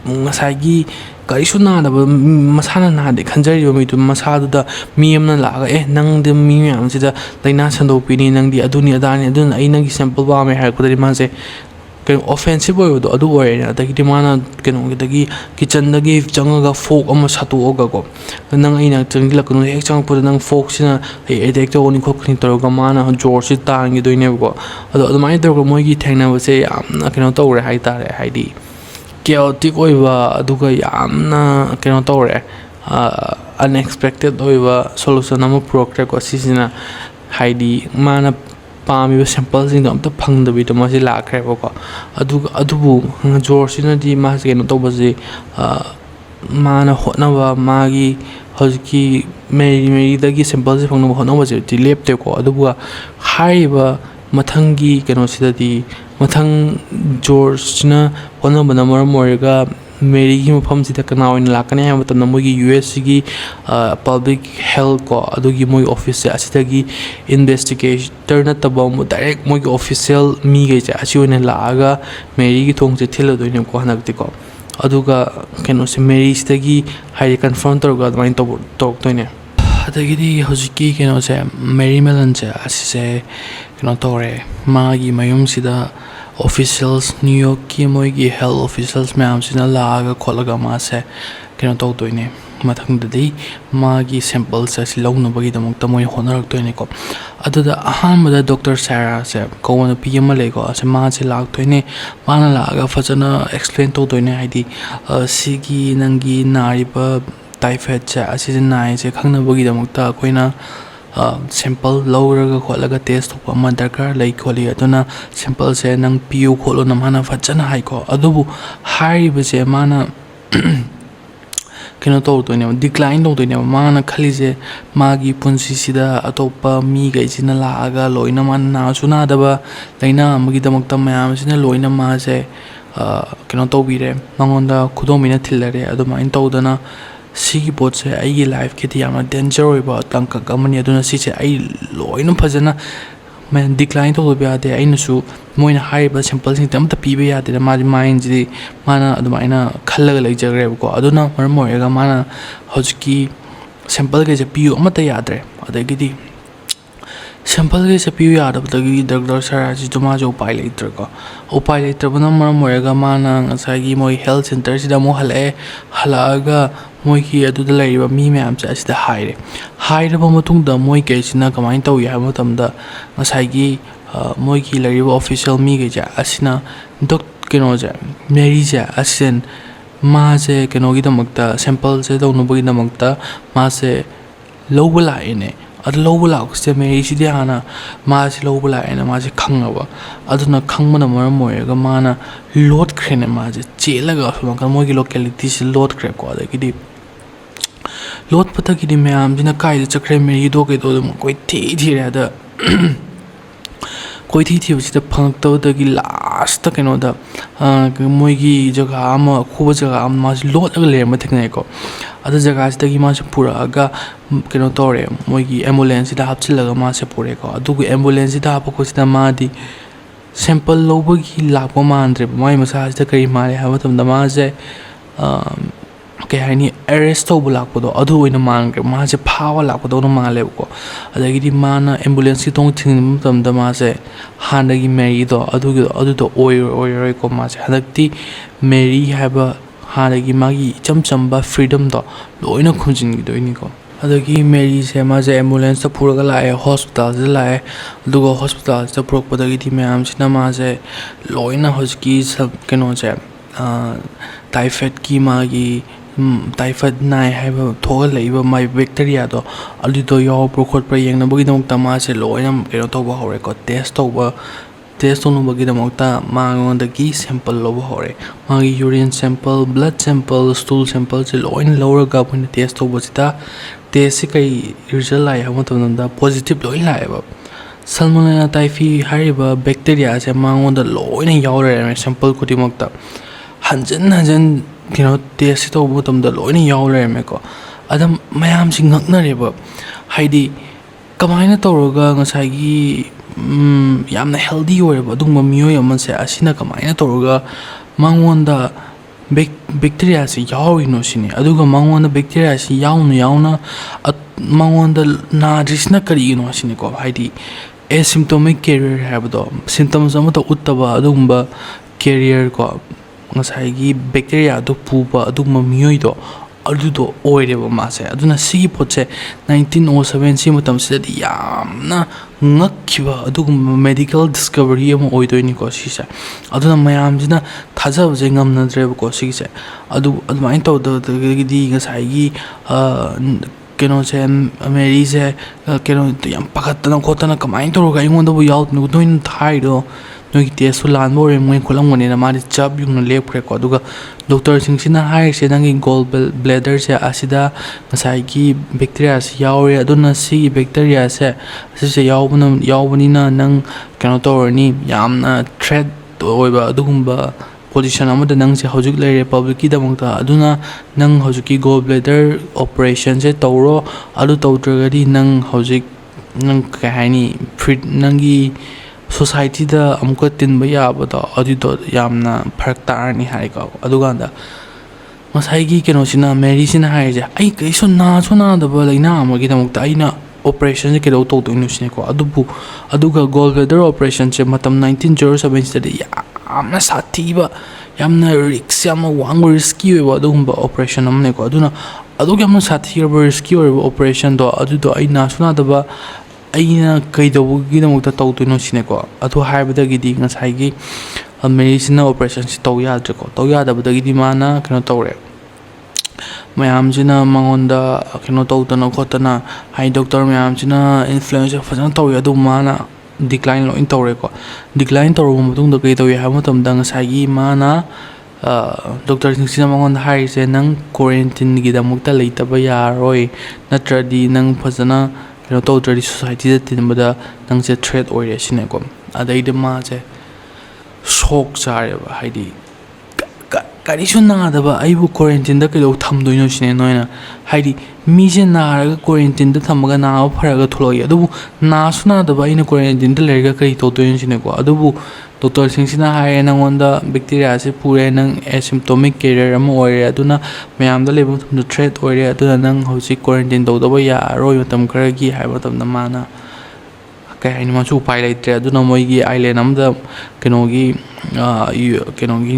ꯉꯁꯥꯏꯒꯤ ꯀꯔꯤꯁꯨ ꯅꯥꯗꯕ, ꯃꯁꯥꯅ ꯅꯥꯗꯦ ꯈꯟꯖꯔꯤꯕ ꯃꯤꯗꯨ ꯃꯁꯥꯗꯨꯗ ꯃꯤ ꯑꯃꯅ ꯂꯥꯛꯑꯒ ꯅꯪꯗꯤ ꯃꯤ ꯃꯌꯥꯝꯁꯤꯗ ꯂꯥꯏꯅꯥ ꯁꯟꯗꯣꯛꯄꯤꯅꯤ, ꯅꯪꯗꯤ ꯑꯗꯨꯅꯤ ꯑꯗꯥꯅꯤ, ꯑꯗꯨꯅ ꯑꯩ ꯅꯪꯒꯤ ꯁꯦꯝꯄꯜ ꯄꯥꯝꯃꯦ ꯍꯥꯏꯔꯛꯄꯗꯗꯤ ꯃꯥꯁꯦ ꯀꯩꯅꯣ ꯑꯣꯐꯦꯟꯁꯤꯞ ꯑꯣꯏꯕꯗꯣ ꯑꯗꯨ ꯑꯣꯏꯔꯦꯅꯦ. ꯑꯗꯒꯤꯗꯤ ꯃꯥꯅ ꯀꯩꯅꯣꯒꯤꯗꯒꯤ ꯀꯤꯠꯆꯟꯗꯒꯤ ꯆꯪꯉꯒ ꯐꯣꯛ ꯑꯃ ꯁꯠꯇꯣꯛꯑꯒꯀꯣ, ꯅꯪ ꯑꯩꯅ ꯆꯪꯁꯤꯜꯂꯛꯀꯅꯨ, ꯍꯦꯛ ꯆꯪꯉꯛꯄꯗ ꯅꯪ ꯐꯣꯛꯁꯤꯅ ꯑꯩ ꯑꯦꯇꯦꯛ ꯇꯧꯒꯅꯤ ꯈꯣꯠꯀꯅꯤ ꯇꯧꯔꯒ ꯃꯥꯅ ꯖꯣꯔꯁꯤ ꯇꯥꯟꯈꯤꯗꯣꯏꯅꯦꯕꯀꯣ. ꯑꯗꯣ ꯑꯗꯨꯃꯥꯏꯅ ꯇꯧꯔꯒ ꯃꯣꯏꯒꯤ ꯊꯦꯡꯅꯕꯁꯦ ꯌꯥꯝꯅ ꯀꯩꯅꯣ ꯇꯧꯔꯦ ꯍꯥꯏꯇꯥꯔꯦ, ꯍꯥꯏꯗꯤ ꯀꯦꯑꯣꯇꯤꯛ ꯑꯣꯏꯕ, ꯑꯗꯨꯒ ꯌꯥꯝꯅ ꯀꯩꯅꯣ ꯇꯧꯔꯦ, ꯑꯟꯑꯦꯛꯁꯄꯦꯛꯇꯦꯠ ꯑꯣꯏꯕ ꯁꯣꯂꯨꯁꯟ ꯑꯃ ꯄꯨꯔꯛꯈ꯭ꯔꯦꯀꯣ. ꯁꯤꯁꯤꯅ ꯍꯥꯏꯗꯤ ꯃꯥꯅ ꯄꯥꯝꯃꯤꯕ ꯁꯦꯝꯄꯜꯁꯤꯡꯗꯣ ꯑꯝꯇ ꯐꯪꯗꯕꯤꯗ ꯃꯥꯁꯤ ꯂꯥꯛꯈ꯭ꯔꯦꯕꯀꯣ. ꯑꯗꯨꯕꯨ ꯖꯣꯔꯖꯁꯤꯅꯗꯤ ꯃꯥꯁꯤ ꯀꯩꯅꯣ ꯇꯧꯕꯁꯤ, ꯃꯥꯅ ꯍꯣꯠꯅꯕ, ꯃꯥꯒꯤ ꯍꯧꯖꯤꯛꯀꯤ ꯃꯦꯔꯤꯗꯒꯤ ꯁꯦꯝꯄꯜꯁꯤ ꯐꯪꯅꯕ ꯍꯣꯠꯅꯕꯁꯤꯗꯤ ꯂꯦꯞꯇꯦꯀꯣ. ꯑꯗꯨꯒ ꯍꯥꯏꯔꯤꯕ ꯃꯊꯪꯒꯤ ꯀꯩꯅꯣꯁꯤꯗꯗꯤ, ꯃꯊꯪ ꯖꯣꯔꯖꯁꯤꯅ ꯍꯣꯠꯅꯕꯅ ꯃꯔꯝ ꯑꯣꯏꯔꯒ ꯃꯦꯔꯤꯒꯤ ꯃꯐꯝꯁꯤꯗ ꯀꯅꯥ ꯑꯣꯏꯅ ꯂꯥꯛꯀꯅꯤ ꯍꯥꯏꯕ ꯃꯇꯝꯗ ꯃꯣꯏꯒꯤ US ꯁꯤꯒꯤ ꯄꯕ꯭ꯂꯤꯛ ꯍꯦꯜꯊ ꯀꯣ, ꯑꯗꯨꯒꯤ ꯃꯣꯏꯒꯤ ꯑꯣꯐꯤꯁꯁꯦ, ꯑꯁꯤꯗꯒꯤ ꯏꯟꯚꯦꯁꯇꯤꯒꯦꯇꯔ ꯅꯠꯇꯕ ꯗꯥꯏꯔꯦꯛ ꯃꯣꯏꯒꯤ ꯑꯣꯐꯤꯁꯤꯌꯦꯜ ꯃꯤꯈꯩꯁꯦ ꯑꯁꯤ ꯑꯣꯏꯅ ꯂꯥꯛꯑꯒ ꯃꯦꯔꯤꯒꯤ ꯊꯣꯡꯁꯦ ꯊꯤꯜꯂꯗꯣꯏꯅꯦꯕꯀꯣ ꯍꯟꯗꯛꯇꯤꯀꯣ. ꯑꯗꯨꯒ ꯀꯩꯅꯣꯁꯦ ꯃꯦꯔꯤꯁꯤꯗꯒꯤ ꯍꯥꯏꯗꯤ ꯀꯟꯐ꯭ꯔꯟ ꯇꯧꯔꯒ ꯑꯗꯨꯃꯥꯏꯅ ꯇꯧꯔꯛꯇꯣꯏꯅꯦ. ꯑꯗꯒꯤꯗꯤ ꯍꯧꯖꯤꯛꯀꯤ ꯀꯩꯅꯣꯁꯦ ꯃꯦꯔꯤ ꯃꯦꯂꯟꯁꯦ, ꯑꯁꯤꯁꯦ ꯀꯩꯅꯣ ꯇꯧꯔꯦ, ꯃꯥꯒꯤ ꯃꯌꯨꯝꯁꯤꯗ ꯑꯣꯐꯤꯁꯤꯌꯦꯜꯁ, ꯅ꯭ꯌꯨ ꯌꯣꯔꯛꯀꯤ ꯃꯣꯏꯒꯤ ꯍꯦꯜꯊ ꯑꯣꯐꯤꯁꯤꯌꯦꯜꯁ ꯃꯌꯥꯝꯁꯤꯅ ꯂꯥꯛꯑꯒ ꯈꯣꯠꯂꯒ ꯃꯥꯁꯦ ꯀꯩꯅꯣ ꯇꯧꯗꯣꯏꯅꯦ. ꯃꯊꯪꯗꯗꯤ ꯃꯥꯒꯤ ꯁꯦꯝꯄꯜꯁꯦ ꯑꯁꯤ ꯂꯧꯅꯕꯒꯤꯗꯃꯛꯇ ꯃꯣꯏ ꯍꯣꯠꯅꯔꯛꯇꯣꯏꯅꯦꯀꯣ. ꯑꯗꯨꯗ ꯑꯍꯥꯟꯕꯗ ꯗꯣꯛꯇꯔ ꯁꯥꯔꯥꯁꯦ ꯀꯧꯕ ꯅꯨꯄꯤ ꯑꯃ ꯂꯩꯀꯣ, ꯃꯥꯁꯦ ꯂꯥꯛꯇꯣꯏꯅꯦ. ꯃꯥꯅ ꯂꯥꯛꯑꯒ ꯐꯖꯅ ꯑꯦꯛꯁꯄ꯭ꯂꯦꯟ ꯇꯧꯗꯣꯏꯅꯦ, ꯍꯥꯏꯗꯤ ꯁꯤꯒꯤ ꯅꯪꯒꯤ ꯅꯥꯔꯤꯕ ꯇꯥꯏꯐꯣꯏꯗꯁꯦ, ꯑꯁꯤꯁꯦ ꯅꯥꯏꯁꯦ ꯈꯪꯅꯕꯒꯤꯗꯃꯛꯇ ꯑꯩꯈꯣꯏꯅ ꯁꯦꯝꯄꯜ ꯂꯧꯔꯒ ꯈꯣꯠꯂꯒ ꯇꯦꯁ ꯇꯧꯕ ꯑꯃ ꯗꯔꯀꯥꯔ ꯂꯩ ꯈꯣꯠꯂꯤ, ꯑꯗꯨꯅ ꯁꯦꯝꯄꯜꯁꯦ ꯅꯪ ꯄꯤꯌꯨ ꯈꯣꯠꯂꯨꯅ ꯃꯥꯅ ꯐꯖꯅ ꯍꯥꯏꯀꯣ. ꯑꯗꯨꯕꯨ ꯍꯥꯏꯔꯤꯕꯁꯦ ꯃꯥꯅ ꯀꯩꯅꯣ ꯇꯧꯗꯣꯏꯅꯦꯕ, ꯗꯤꯀ꯭ꯂꯥꯏꯟ ꯇꯧꯗꯣꯏꯅꯦꯕ. ꯃꯥꯅ ꯈꯜꯂꯤꯁꯦ ꯃꯥꯒꯤ ꯄꯨꯟꯁꯤꯁꯤꯗ ꯑꯇꯣꯞꯄ ꯃꯤꯈꯩꯁꯤꯅ ꯂꯥꯛꯑꯒ ꯂꯣꯏꯅ ꯃꯥꯅ ꯅꯥꯁꯨ ꯅꯥꯗꯕ ꯂꯥꯏꯅꯥ ꯑꯃꯒꯤꯗꯃꯛꯇ ꯃꯌꯥꯝꯁꯤꯅ ꯂꯣꯏꯅ ꯃꯥꯁꯦ ꯀꯩꯅꯣ ꯇꯧꯕꯤꯔꯦ, ꯃꯉꯣꯟꯗ ꯈꯨꯗꯣꯡꯕꯤꯅ ꯊꯤꯜꯂꯔꯦ. ꯑꯗꯨꯃꯥꯏꯅ ꯇꯧꯗꯅ ꯁꯤꯒꯤ ꯄꯣꯠꯁꯦ ꯑꯩꯒꯤ ꯂꯥꯏꯐꯀꯤꯗꯤ ꯌꯥꯝꯅ ꯗꯦꯟꯖꯔ ꯑꯣꯏꯕ ꯇꯥꯡꯀꯛ ꯑꯃꯅꯤ, ꯑꯗꯨꯅ ꯁꯤꯁꯦ ꯑꯩ ꯂꯣꯏꯅ ꯐꯖꯅ ꯗꯤꯀ꯭ꯂꯥꯏꯟ ꯇꯧꯗꯕ ꯌꯥꯗꯦ. ꯑꯩꯅꯁꯨ ꯃꯣꯏꯅ ꯍꯥꯏꯔꯤꯕ ꯁꯦꯝꯄꯜꯁꯤꯡꯁꯦ ꯑꯝꯇ ꯄꯤꯕ ꯌꯥꯗꯦꯅ ꯃꯥꯒꯤ ꯃꯥꯏꯟꯁꯤꯗꯤ ꯃꯥꯅ ꯑꯗꯨꯃꯥꯏꯅ ꯈꯜꯂꯒ ꯂꯩꯖꯈ꯭ꯔꯦꯕꯀꯣ. ꯑꯗꯨꯅ ꯃꯔꯝ ꯑꯣꯏꯔꯒ ꯃꯥꯅ ꯍꯧꯖꯤꯛꯀꯤ ꯁꯦꯝꯄꯜꯈꯩꯁꯦ ꯄꯤꯌꯨ ꯑꯃꯠꯇ ꯌꯥꯗ꯭ꯔꯦ. ꯑꯗꯒꯤꯗꯤ ꯁꯦꯝꯄꯜꯈꯩꯁꯦ ꯄꯤꯌꯨ ꯌꯥꯗꯕꯗꯒꯤ ꯗꯣꯛꯇꯔ ꯁꯥꯔꯥꯁꯤꯁꯨ ꯃꯥꯁꯨ ꯎꯄꯥꯏ ꯂꯩꯇ꯭ꯔꯦꯀꯣ. ꯎꯄꯥꯏ ꯂꯩꯇ꯭ꯔꯕꯅ ꯃꯔꯝ ꯑꯣꯏꯔꯒ ꯃꯥꯅ ꯉꯁꯥꯏꯒꯤ ꯃꯣꯏ ꯍꯦꯜꯊ ꯁꯦꯟꯇꯔꯁꯤꯗ ꯑꯃꯨꯛ ꯍꯜꯂꯛꯑꯒ ꯃꯣꯏꯒꯤ ꯑꯗꯨꯗ ꯂꯩꯔꯤꯕ ꯃꯤ ꯃꯌꯥꯝꯁꯦ ꯑꯁꯤꯗ ꯍꯥꯏꯔꯕ ꯃꯇꯨꯡꯗ ꯃꯣꯏꯈꯩꯁꯤꯅ ꯀꯃꯥꯏꯅ ꯇꯧꯏ ꯍꯥꯏꯕ ꯃꯇꯝꯗ, ꯉꯁꯥꯏꯒꯤ ꯃꯣꯏꯒꯤ ꯂꯩꯔꯤꯕ ꯑꯣꯐꯤꯁꯤꯌꯦꯜ ꯃꯤꯈꯩꯁꯦ ꯑꯁꯤꯅ ꯀꯩꯅꯣꯁꯦ ꯃꯦꯔꯤꯁꯦ ꯑꯁꯤꯁꯦ ꯃꯥꯁꯦ ꯀꯩꯅꯣꯒꯤꯗꯃꯛꯇ ꯁꯦꯝꯄꯜꯁꯦ ꯇꯧꯅꯕꯒꯤꯗꯃꯛꯇ ꯃꯥꯁꯦ ꯂꯧꯕ ꯂꯥꯛꯑꯦꯅꯦ. ꯑꯗꯨ ꯂꯧꯕ ꯂꯥꯛꯄꯁꯤꯗ ꯃꯦꯔꯤꯁꯤꯗꯤ ꯍꯥꯟꯅ ꯃꯥꯁꯦ ꯂꯧꯕ ꯂꯥꯛꯑꯦꯅ ꯃꯥꯁꯦ ꯈꯪꯉꯕ. ꯑꯗꯨꯅ ꯈꯪꯕꯅ ꯃꯔꯝ ꯑꯣꯏꯔꯒ ꯃꯥꯅ ꯂꯣꯠꯈ꯭ꯔꯦꯅꯦ, ꯃꯥꯁꯦ ꯆꯦꯜꯂꯒ ꯑꯁꯣꯝ ꯃꯣꯏꯒꯤ ꯂꯣꯀꯦꯂꯤꯇꯤꯁꯤ ꯂꯣꯠꯈ꯭ꯔꯦꯀꯣ. ꯑꯗꯒꯤꯗꯤ ꯂꯣꯠꯄꯗꯒꯤꯗꯤ ꯃꯌꯥꯝꯁꯤꯅ ꯀꯥꯏꯗ ꯆꯠꯈ꯭ರೆ ꯃꯦꯔꯤꯗꯣ ꯀꯩꯗꯧꯗꯣ ꯀꯣꯏꯊꯤ ꯊꯤꯔꯦ. ꯑꯗ ꯀꯣꯏꯊꯤ ꯊꯤꯕꯁꯤꯗ ꯐꯪꯉꯛꯇꯕꯗꯒꯤ ꯂꯥꯁꯇ ꯀꯩꯅꯣꯗ ꯃꯣꯏꯒꯤ ꯖꯒꯥ ꯑꯃ, ꯑꯈꯨꯕ ꯖꯒꯥ ꯑꯃ ꯃꯥꯁꯤ ꯂꯣꯠꯂꯒ ꯂꯩꯔꯝꯕ ꯊꯦꯡꯅꯩꯀꯣ. ꯑꯗꯨ ꯖꯒꯥꯁꯤꯗꯒꯤ ꯃꯥꯁꯦ ꯄꯨꯔꯛꯑꯒ ꯀꯩꯅꯣ ꯇꯧꯔꯦ, ꯃꯣꯏꯒꯤ ꯑꯦꯝꯕꯨꯂꯦꯟꯁꯁꯤꯗ ꯍꯥꯞꯆꯤꯜꯂꯒ ꯃꯥꯁꯦ ꯄꯨꯔꯛꯑꯦꯀꯣ. ꯑꯗꯨꯒ ꯑꯦꯝꯕꯨꯂꯦꯟꯁꯁꯤꯗ ꯍꯥꯞꯄꯛꯄꯁꯤꯗ ꯃꯥꯗꯤ ꯁꯦꯝꯄꯜ ꯂꯧꯕꯒꯤ ꯂꯥꯛꯄ ꯃꯥꯟꯗ꯭ꯔꯦꯕ. ꯃꯥꯒꯤ ꯃꯁꯥꯁꯤꯗ ꯀꯔꯤ ꯃꯥꯜꯂꯦ ꯍꯥꯏꯕ ꯃꯇꯝꯗ ꯃꯥꯁꯦ ꯀꯩ ꯍꯥꯏꯅꯤ, ꯑꯦꯔꯦꯁ ꯇꯧꯕ ꯂꯥꯛꯄꯗꯣ ꯑꯗꯨ ꯑꯣꯏꯅ ꯃꯥꯟꯈ꯭ꯔꯦ. ꯃꯥꯁꯦ ꯐꯥꯕ ꯂꯥꯛꯄꯗꯧꯅ ꯃꯥꯜꯂꯦꯕꯀꯣ. ꯑꯗꯒꯤꯗꯤ ꯃꯥꯅ ꯑꯦꯝꯕꯨꯂꯦꯟꯁꯀꯤ ꯊꯣꯡ ꯊꯤꯡꯖꯤꯟꯕ ꯃꯇꯝꯗ ꯃꯥꯁꯦ ꯍꯥꯟꯅꯒꯤ ꯃꯦꯔꯤꯗꯣ ꯑꯗꯨꯗꯣ ꯑꯣꯏꯔꯔꯣꯏꯀꯣ. ꯃꯥꯁꯦ ꯍꯟꯗꯛꯇꯤ ꯃꯦꯔꯤ ꯍꯥꯏꯕ ꯍꯥꯟꯅꯒꯤ ꯃꯥꯒꯤ ꯏꯆꯝ ꯆꯝꯕ ꯐ꯭ꯔꯤꯗꯝꯗꯣ ꯂꯣꯏꯅ ꯈꯨꯝꯖꯤꯟꯈꯤꯗꯣꯏꯅꯤꯀꯣ. ꯑꯗꯒꯤ ꯃꯦꯔꯤꯁꯦ ꯃꯥꯁꯦ ꯑꯦꯝꯕꯨꯂꯦꯟꯁꯇ ꯄꯨꯔꯒ ꯂꯥꯛꯑꯦ, ꯍꯣꯁꯄꯤꯇꯥꯜꯁꯤꯗ ꯂꯥꯛꯑꯦ. ꯑꯗꯨꯒ ꯍꯣꯁꯄꯤꯇꯥꯜꯁꯤꯗ ꯄꯨꯔꯛꯄꯗꯒꯤꯗꯤ ꯃꯌꯥꯝꯁꯤꯅ ꯃꯥꯁꯦ ꯂꯣꯏꯅ ꯍꯧꯖꯤꯛꯀꯤ ꯀꯩꯅꯣꯁꯦ ꯇꯥꯏꯐꯣꯏꯗꯀꯤ ꯃꯥꯒꯤ typhoid nai haiba thoga leiba mai bacteria do adudo yawbro khotpra yengnabagidamk maase loina keno tawba hore ko test tawnabagidamk mangondagi sample loba hore magi urine sample blood sample stool sample se loina lawraga apna test tawba sita test se kai result lai hama tamda positive loina laiba salmonella typhi hariba bacteria se mangonda loina yawre sample kudimakta hanjan test tawba tamda loina yawre ko adam mayam sing ngaknareba haidi kamaina tawraga ngasagi yamna healthy oireba adungba miyoi amase asina kamaina tawraga mangonda bacteria se yawrino sini aduga mangonda bacteria se yawna mangonda nadrisna karigino sini ko haidi asymptomatic carrier habdo symptoms amata uttaba adungba carrier ko ngasagi bacteria do puba aduma miyoi do adudo oireba mase aduna sigi potse 1907 si matam sidadi yamna ngakkiba adugumba medical discovery ama oidoini ko sise aduna mayam jina thajabje ngamnadreba ko sise adumain tawdagidi ngasagi se Mary se yam pakatana khotana kamain tawraga ingonda bu yaudnu noin thaido noi test lan bore moi kholam ngani na mari chap yung lep khre ko aduga doctor sing sina hai se nangi gall bladder se asida ngasai ki bacteria se yaure aduna si bacteria se yawbani na nang kano tawrani yamna threat oiba adugumba position amada nang se hojik leire public ki damangta aduna nang hojiki gall bladder operation se tawro adu tawdragadi nang hojik nang kahani fit nangi society da amko tinba yabada adudo yamna pharak tarani haiko aduganda masaigi keno sina Mary sina haije ai kaiso na daba laina amagi damukta aina operation se kedo to doinu sine ko aduga gallbladder operation se matam 1907 sida yamna sathiba yamna risk yamna wang risky oiba adugumba operation amne ko aduna yamna sathiba risky oiba operation do adudo aina daba aina kaidawugidamukta tawdoino sine ko adu haibadagidi ngasai Mary sina operation si taw yadre ko taw yadabadagidi mana keno tawre mayam jina mangonda keno tawdana khotana hai doctor mayam jina influence fajana taw adu mana decline lo in tawre ko decline tawru matung da kai tawi ha matam da ngasai mana doctor sina mangonda hai se nang quarantine gidamukta leitaba yaroi natradi nang fajana tawdradi society da tinbada nangse threat oire sine ko adaida ma je shock chareba haidi kari sunna daba aibu quarantine da kedo thamdoino sine noina haidi mi je naraga quarantine da thamaga na pharaga tholoi adu na suna daba ina quarantine da lerga kai tawdoino sine ko adu doctor sina hai nangonda bacteria se pure nang asymptomatic carrier ama oire aduna mayam da lebu thum threat oire aduna nang hosi quarantine tawdaba ya roi matam karagi hai matam na mana kai haini machu pai laitre aduna moigi island amda kenogi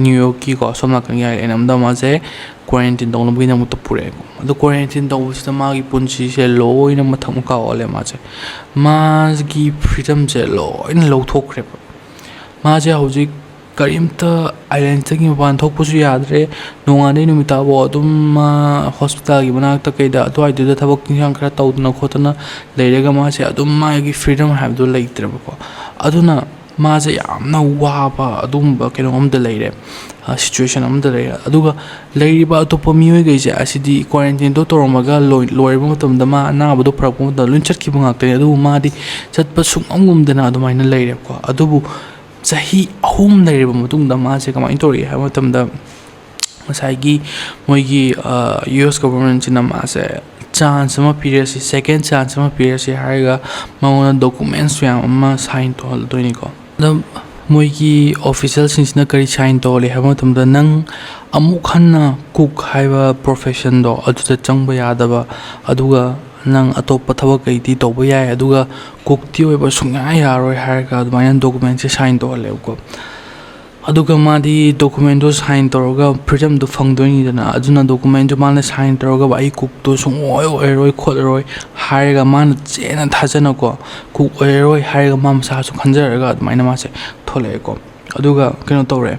New York ki ko somna kan island amda ma se quarantine tawna bugina mutta pure adu quarantine taw sita magi punsi se loina matham ka ole ma se gi freedom se loina lo thokre maje hojik karimta island tagi ban thokpusu yadre nongane numitabo adum hospital gi banakta kaida atwai da thabak yang khara tawdna khotana leirega ma se adum ma gi freedom habdu leitre ko aduna ma se yamna waba adum ba keno amda leire situation amda leire aduga leiriba atoppa miyoi gaise asidi quarantine do toromaga loirba matam da ma na badu phrakpa da lunchat ki bangakte adu ma di chatpa sungamgumdana adumaina leire ko adubu sahi ahum leiriba matungda ma se kamai tori ha matamda masagi moigi US government sina ma se chance ama period si second chance ama period si haiga mangona documents yam ama sign to hal doini ko da moigi official sinsina kari sign to le ha matamda nang amuk hanna cook haiba profession do aduda changba yadaba aduga nang atoppa thabak kai ti tawba yai aduga cook ti oiba sunga yaroi harga admayan document se sign to le ko aduga madi document do sign toroga freedom do phangdoni dana aduna document do mane sign toroga bai cook to sung oi kholroi harga man chena thajana ko cook oi harga mam sa su khanjaraga admaina ma se thole ko aduga keno tore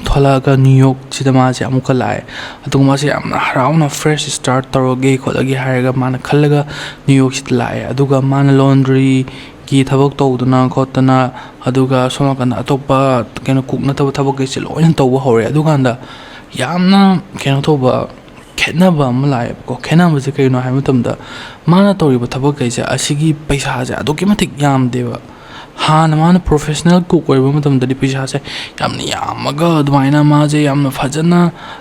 ꯊꯣꯛꯂꯛꯑꯒ new ꯌꯣꯔꯛꯁꯤꯗ ꯃꯥꯁꯦ ꯑꯃꯨꯛꯀ ꯂꯥꯛꯑꯦ ꯑꯗꯨꯒ ꯃꯥꯁꯦ ꯌꯥꯝꯅ ꯍꯔꯥꯎꯅ fresh start ꯇꯧꯔꯒꯦ ꯈꯣꯠꯂꯒꯦ ꯍꯥꯏꯔꯒ ꯃꯥꯅ ꯈꯜꯂꯒ ꯅ꯭ꯌꯨ ꯌꯣꯔꯛꯁꯤꯗ ꯂꯥꯛꯑꯦ ꯑꯗꯨꯒ ꯃꯥꯅ ꯂꯣꯟꯗ꯭ꯔꯤꯒꯤ ꯊꯕꯛ ꯇꯧꯗꯅ ꯈꯣꯠꯇꯅ ꯑꯗꯨꯒ ꯁꯣꯝ ꯅꯥꯀꯟꯗ ꯑꯇꯣꯞꯄ ꯀꯨꯛ ꯅꯠꯇꯕ ꯊꯕꯛꯈꯩꯁꯦ ꯂꯣꯏꯅ ꯇꯧꯕ ꯍꯧꯔꯦ ꯑꯗꯨꯀꯥꯟꯗ ꯌꯥꯝꯅ ꯇꯧꯕ ꯈꯦꯠꯅꯕ ꯑꯃ ꯂꯥꯛꯑꯦꯕꯀꯣ ꯈꯦꯠꯅꯕꯁꯦ ꯀꯩꯅꯣ ꯍꯥꯏꯕ ꯃꯇꯝꯗ ꯃꯥꯅ ꯇꯧꯔꯤꯕ ꯊꯕꯛꯈꯩꯁꯦ ꯑꯁꯤꯒꯤ ꯄꯩꯁꯥꯁꯦ ꯑꯗꯨꯛꯀꯤ ꯃꯇꯤꯛ ꯌꯥꯝꯗꯦꯕ ꯍꯥꯟꯅ ꯃꯥꯅ ꯄ꯭ꯔꯣꯐꯦꯁꯅꯦꯜ ꯀꯨꯛ ꯑꯣꯏꯕ ꯃꯇꯝꯗꯗꯤ ꯄꯩꯁꯥꯁꯦ ꯌꯥꯝꯅ ꯌꯥꯝꯃꯒ ꯑꯗꯨꯃꯥꯏꯅ ꯃꯥꯁꯦ ꯌꯥꯝꯅ ꯐꯖꯅ